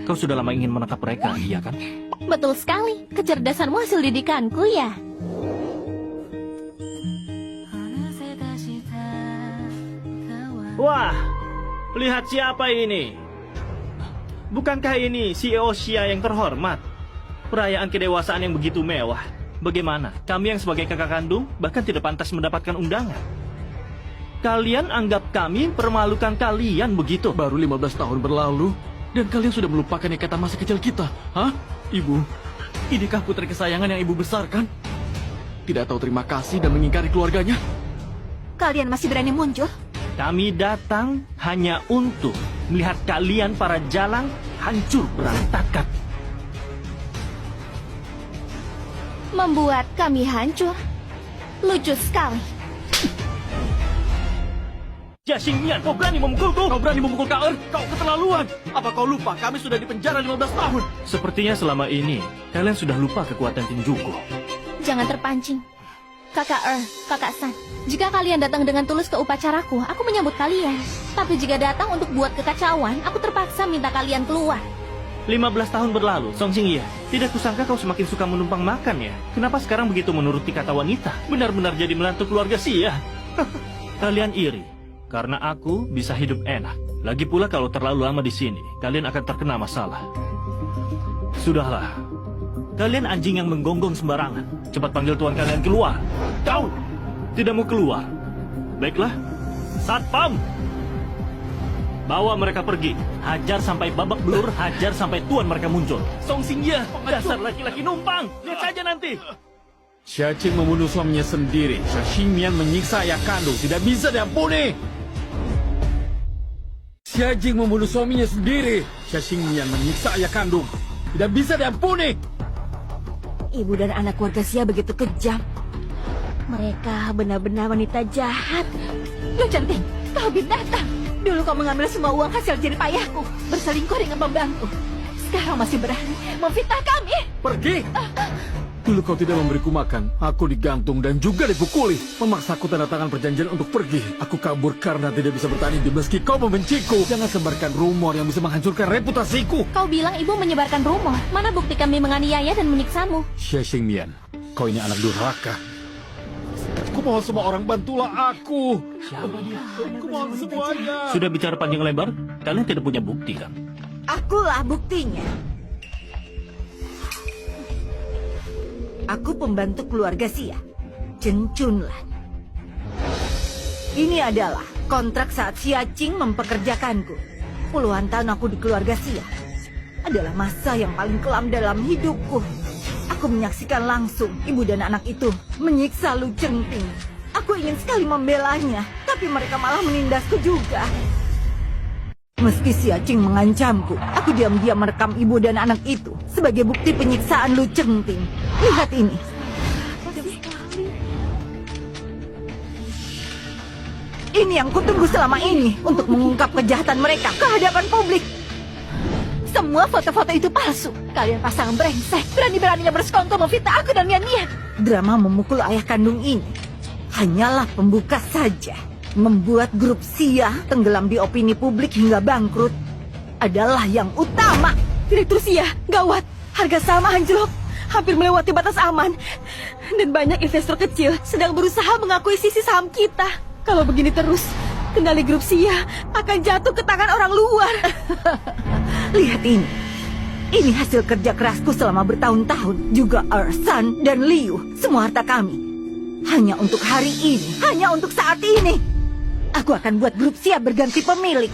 Kau sudah lama ingin menangkap mereka, iya kan? Betul sekali. Kecerdasanmu hasil didikanku ya. Wah, lihat siapa ini. Bukankah ini CEO Xia yang terhormat? Perayaan kedewasaan yang begitu mewah. Bagaimana? Kami yang sebagai kakak kandung bahkan tidak pantas mendapatkan undangan. Kalian anggap kami permalukan kalian begitu? Baru 15 tahun berlalu, dan kalian sudah melupakan ikatan masa kecil kita. Hah? Ibu, inikah putri kesayangan yang ibu besarkan? Tidak tahu terima kasih dan mengingkari keluarganya? Kalian masih berani muncul? Kami datang hanya untuk melihat kalian para jalang hancur berantakan. Membuat kami hancur. Lucu sekali. Jia Xingmian, kau berani memukulku? Kau berani memukul Kak Er? Kau keterlaluan. Apa kau lupa kami sudah dipenjara 15 tahun? Sepertinya selama ini kalian sudah lupa kekuatan Shinjuku. Jangan terpancing. Kakak Kakak San, jika kalian datang dengan tulus ke upacaraku, aku menyambut kalian. Tapi jika datang untuk buat kekacauan, aku terpaksa minta kalian keluar. 15 tahun berlalu, Song Xingye. Tidak kusangka kau semakin suka menumpang makan ya. Kenapa sekarang begitu menuruti kata wanita? Benar-benar jadi menantu keluarga Xia. Kalian iri, karena aku bisa hidup enak. Lagi pula kalau terlalu lama di sini, kalian akan terkena masalah. Sudahlah. Kalian anjing yang menggonggong sembarangan. Cepat panggil tuan kalian keluar. Kau tidak mau keluar. Baiklah. Satpam. Bawa mereka pergi. Hajar sampai babak belur, hajar sampai tuan mereka muncul. Song Xingye, Dasar laki-laki numpang. Lihat saja nanti. Xia Qing membunuh suaminya sendiri. Xia Xingmian menyiksa ayah kandung. Tidak bisa diampuni. Xia Jing membunuh suaminya sendiri. Xia Xingmian menyiksa ayah kandung. Tidak bisa diampuni. Ibu dan anak keluarga Xia begitu kejam. Mereka benar-benar wanita jahat. Lu cantik, kau binatang. Dulu kau mengambil semua uang hasil jerih payahku, berselingkuh dengan pembantu. Sekarang masih berani memfitnah kami. Pergi. Dulu kau tidak memberiku makan. Aku digantung dan juga dipukuli. Memaksaku tanda tangan perjanjian untuk pergi. Aku kabur karena tidak bisa bertahan hidup meski kau membenciku. Jangan sebarkan rumor yang bisa menghancurkan reputasiku. Kau bilang ibu menyebarkan rumor. Mana bukti kami menganiaya dan menyiksamu? Xia Xingmian, kau ini anak durhaka. Aku mohon semua orang bantulah aku. Siapa dia? Aku mohon semuanya. Sudah bicara panjang lebar, kalian tidak punya bukti kan? Akulah buktinya. Aku pembantu keluarga Xia, Chen Chunlan. Ini adalah kontrak saat Xia Qing mempekerjakanku. Puluhan tahun aku di keluarga Xia. Adalah masa yang paling kelam dalam hidupku. Aku menyaksikan langsung ibu dan anak itu menyiksa Lu Chengting. Aku ingin sekali membelanya, tapi mereka malah menindasku juga. Meski Xia Qing mengancamku, aku diam-diam merekam ibu dan anak itu sebagai bukti penyiksaan Lu Chengting. Lihat ini. Ini yang kutunggu selama ini untuk mengungkap kejahatan mereka ke hadapan publik. Semua foto-foto itu palsu. Kalian pasangan brengsek, berani-beraninya bersekongkol memfitnah aku dan Mian Mian. Drama memukul ayah kandung ini hanyalah pembuka saja. Membuat grup Xia tenggelam di opini publik hingga bangkrut adalah yang utama. Direktur Xia, gawat. Harga saham anjlok, hampir melewati batas aman. Dan banyak investor kecil sedang berusaha mengakuisisi saham kita. Kalau begini terus, kendali grup Xia akan jatuh ke tangan orang luar. Lihat ini. Ini hasil kerja kerasku selama bertahun-tahun. Juga Ersan dan Liu, semua harta kami. Hanya untuk hari ini, hanya untuk saat ini. Aku akan buat grup Xia berganti pemilik.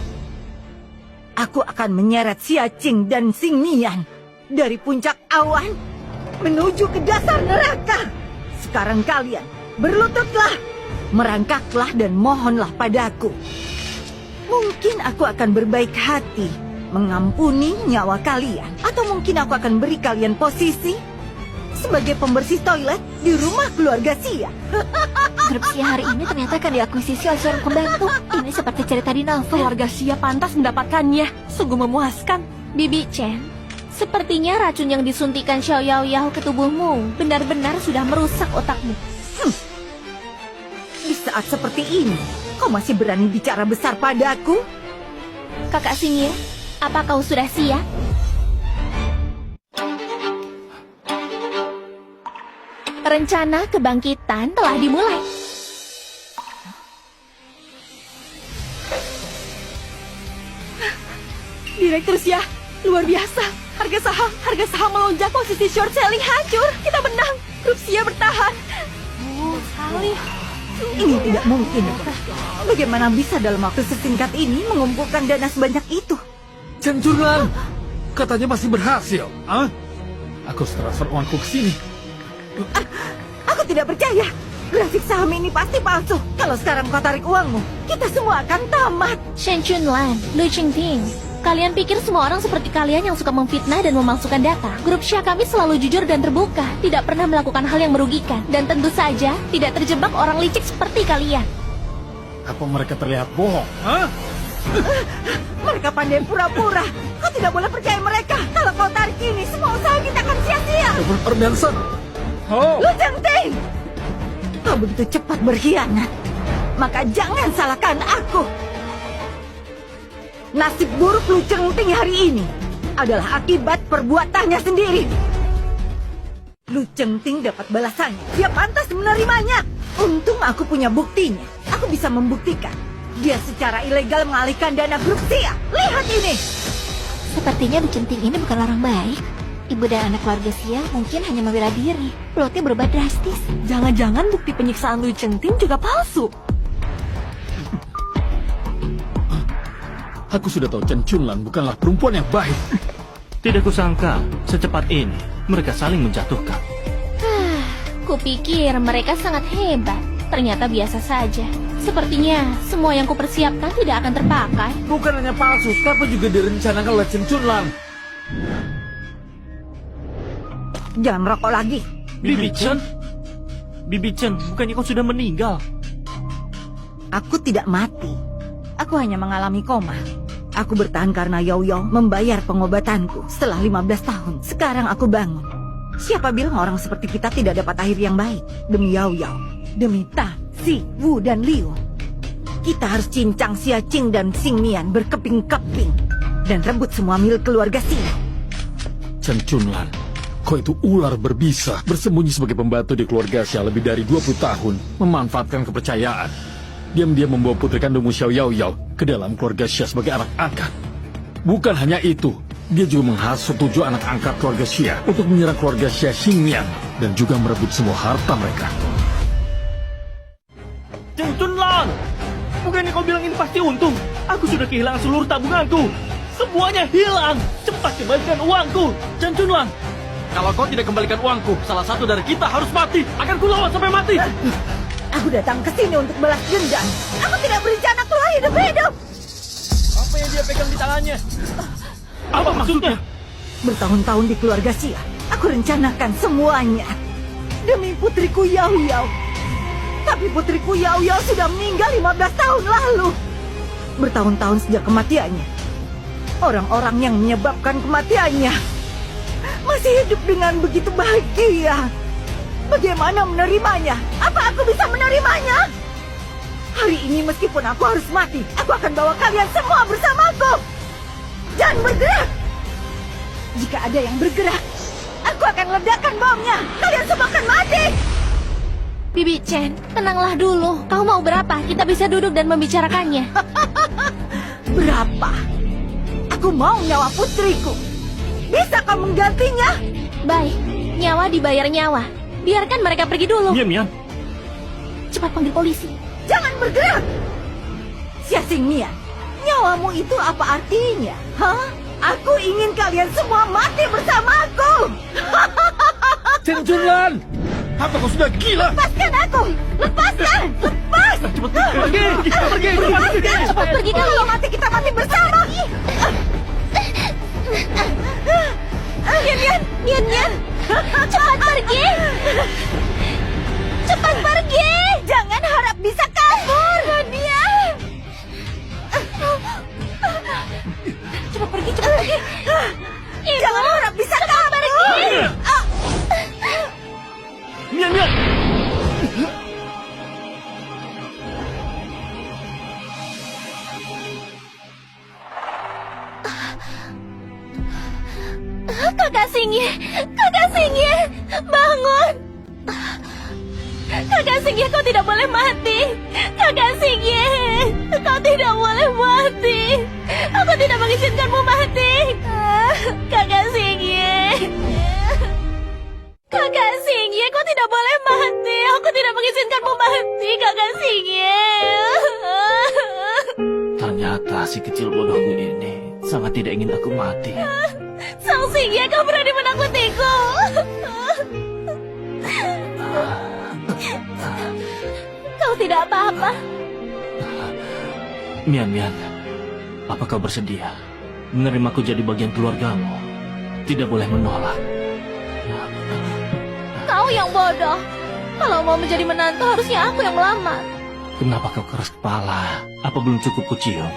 Aku akan menyeret Xia Qing dan Xingmian dari puncak awan menuju ke dasar neraka. Sekarang kalian berlututlah, merangkaklah dan mohonlah padaku. Mungkin aku akan berbaik hati, mengampuni nyawa kalian. Atau mungkin aku akan beri kalian posisi sebagai pembersih toilet di rumah keluarga Sia. Grup Sia hari ini ternyata akan diakuisisi oleh seorang pembantu. Ini seperti cerita di novel. Keluarga Sia pantas mendapatkannya. Sungguh memuaskan. Bibi Chen, sepertinya racun yang disuntikan Xiao Yao Yao ke tubuhmu benar-benar sudah merusak otakmu. Di saat seperti ini, kau masih berani bicara besar padaku? Kakak Xingye, apa kau sudah siap? Rencana kebangkitan telah dimulai. Direktur Xia, luar biasa. Harga saham melonjak, posisi short selling hancur. Kita menang. Grup Xia bertahan. Sekali. Ini tidak mungkin. Bagaimana bisa dalam waktu sesingkat ini mengumpulkan dana sebanyak itu? Chen Chunlan, katanya masih berhasil. Hah? Aku harus transfer uangku ke sini. Aku tidak percaya. Grafik saham ini pasti palsu. Kalau sekarang kau tarik uangmu, kita semua akan tamat. Shen Chunlan, Lu Qingting, kalian pikir semua orang seperti kalian yang suka memfitnah dan memalsukan data? Grup Xia kami selalu jujur dan terbuka, tidak pernah melakukan hal yang merugikan, dan tentu saja tidak terjebak orang licik seperti kalian. Apa mereka terlihat bohong? Hah? Mereka pandai pura-pura. Kau tidak boleh percaya mereka. Kalau kau tarik ini, semua usaha kita akan sia-sia. Double Nelson. Oh, Lu Chengting, kau begitu cepat berkhianat. Maka jangan salahkan aku. Nasib buruk Lu Chengting hari ini adalah akibat perbuatannya sendiri. Lu Chengting dapat balasannya. Dia pantas menerimanya. Untung aku punya buktinya. Aku bisa membuktikan dia secara ilegal mengalihkan dana grup Sia. Lihat ini. Sepertinya Lu Chengting ini bukan orang baik. Ibu dan anak keluarga Sia mungkin hanya membela diri. Plotnya berubah drastis. Jangan-jangan bukti penyiksaan Lu Chengting juga palsu. Aku sudah tahu Chen Chunlan bukanlah perempuan yang baik. Tidak kusangka secepat ini mereka saling menjatuhkan. Kupikir mereka sangat hebat. Ternyata biasa saja. Sepertinya semua yang kupersiapkan tidak akan terpakai. Bukan hanya palsu, tapi juga direncanakan oleh Chen Chunlan. Jangan merokok lagi. Bibi Chen? Bibi Chen, bukannya kau sudah meninggal? Aku tidak mati. Aku hanya mengalami koma. Aku bertahan karena Yao Yao membayar pengobatanku setelah 15 tahun. Sekarang aku bangun. Siapa bilang orang seperti kita tidak dapat akhir yang baik? Demi Yao Yao, demi Tan, Si, Wu, dan Liu. Kita harus cincang Xia Qing dan Xing Mian berkeping-keping dan rebut semua milik keluarga Xia. Chen Chunlan, kau itu ular berbisa, bersembunyi sebagai pembantu di keluarga Xia lebih dari 20 tahun, memanfaatkan kepercayaan. Diam-diam membawa putri kandungmu Xiao Yao Yao ke dalam keluarga Xia sebagai anak angkat. Bukan hanya itu, dia juga menghasut 7 anak angkat keluarga Xia untuk menyerang keluarga Xia Xingmian dan juga merebut semua harta mereka. Chen Chunlan! Bukannya kau bilang ini pasti untung? Aku sudah kehilangan seluruh tabunganku. Semuanya hilang. Cepat kembalikan uangku, Chen Chunlan. Kalau kau tidak kembalikan uangku, salah satu dari kita harus mati. Akan kulawan sampai mati. Aku datang ke sini untuk balas dendam. Aku tidak berencana keluar hidup-hidup. Apa yang dia pegang di tangannya? Apa maksudnya? Bertahun-tahun di keluarga Xia, aku rencanakan semuanya demi putriku Yao Yao. Tapi putriku Yao Yao sudah meninggal 15 tahun lalu. Bertahun-tahun sejak kematiannya. Orang-orang yang menyebabkan kematiannya masih hidup dengan begitu bahagia. Bagaimana menerimanya? Apa aku bisa menerimanya? Hari ini meskipun aku harus mati, aku akan bawa kalian semua bersamaku. Jangan bergerak. Jika ada yang bergerak, aku akan ledakan bomnya. Kalian semua akan mati. Bibi Chen, tenanglah dulu. Kau mau berapa? Kita bisa duduk dan membicarakannya. Berapa? Aku mau nyawa putriku. Bisa kau menggantinya? Baik, nyawa dibayar nyawa. Biarkan mereka pergi dulu. Mian Mian. Cepat panggil polisi. Jangan bergerak. Xia Xingmian, nyawamu itu apa artinya? Hah? Aku ingin kalian semua mati bersamaku. Chen Junlan! Apa kau sudah gila? Lepaskan aku! Lepaskan! Lepas! Pergi! Lepaskan! Cepat pergi, kalau mati kita mati bersama! Mian! Cepat pergi! Cepat pergi! Jangan harap bisa kabur! Mian! Cepat pergi! Jangan harap bisa kabur! Mian! Kakak Singye, bangun. Kakak Singye, kau tidak boleh mati. Kakak Singye, kau tidak boleh mati. Aku tidak mengizinkanmu mati. Kakak Singye. Kakak Singye, kau tidak boleh mati. Aku tidak mengizinkanmu mati, Kakak Singye. Ternyata si kecil bodohku ini sangat tidak ingin aku mati. Sang Singye, kau berani menakutiku. Kau tidak apa-apa. Mian, apa kau bersedia menerimaku jadi bagian keluargamu? Tidak boleh menolak. Kau yang bodoh. Kalau mau menjadi menantu harusnya aku yang melamar. Kenapa kau keras kepala? Apa belum cukup kucium?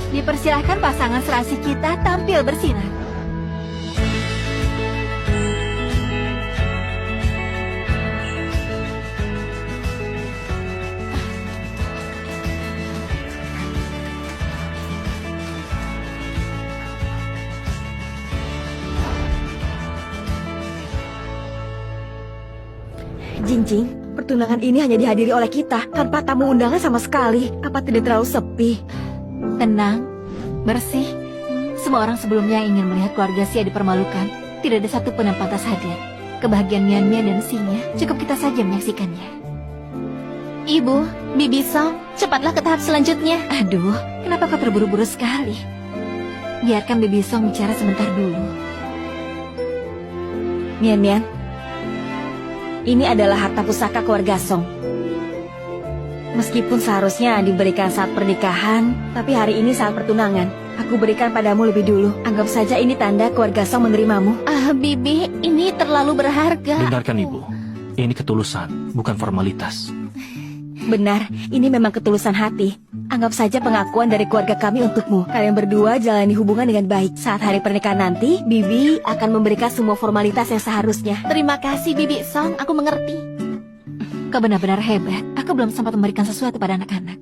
Dipersilahkan pasangan serasi kita tampil bersinar. Jingjing, pertunangan ini hanya dihadiri oleh kita tanpa tamu undangan sama sekali. Apa tidak terlalu sepi? Tenang, bersih. Semua orang sebelumnya yang ingin melihat keluarga Xia dipermalukan. Tidak ada satupun yang pantas hadir. Kebahagiaan Mian dan Xingye cukup kita saja menyaksikannya. Ibu, Bibi Song, cepatlah ke tahap selanjutnya. Aduh, kenapa kau terburu-buru sekali? Biarkan Bibi Song bicara sebentar dulu. Mian, ini adalah harta pusaka keluarga Song. Meskipun seharusnya diberikan saat pernikahan, tapi hari ini saat pertunangan. Aku berikan padamu lebih dulu. Anggap saja ini tanda keluarga Song menerimamu. Bibi, ini terlalu berharga. Dengarkan ibu, ini ketulusan, bukan formalitas. Benar, ini memang ketulusan hati. Anggap saja pengakuan dari keluarga kami untukmu. Kalian berdua jalani hubungan dengan baik. Saat hari pernikahan nanti, Bibi akan memberikan semua formalitas yang seharusnya. Terima kasih Bibi Song, aku mengerti. Kau benar-benar hebat. Aku belum sempat memberikan sesuatu pada anak-anak.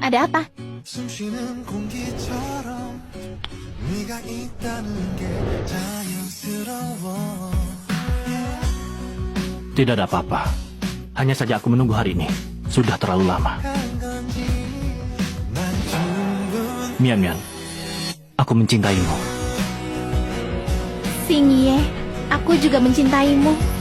Ada apa? Tidak ada apa-apa. Hanya saja aku menunggu hari ini. Sudah terlalu lama. Mian, aku mencintaimu. Xingye, aku juga mencintaimu.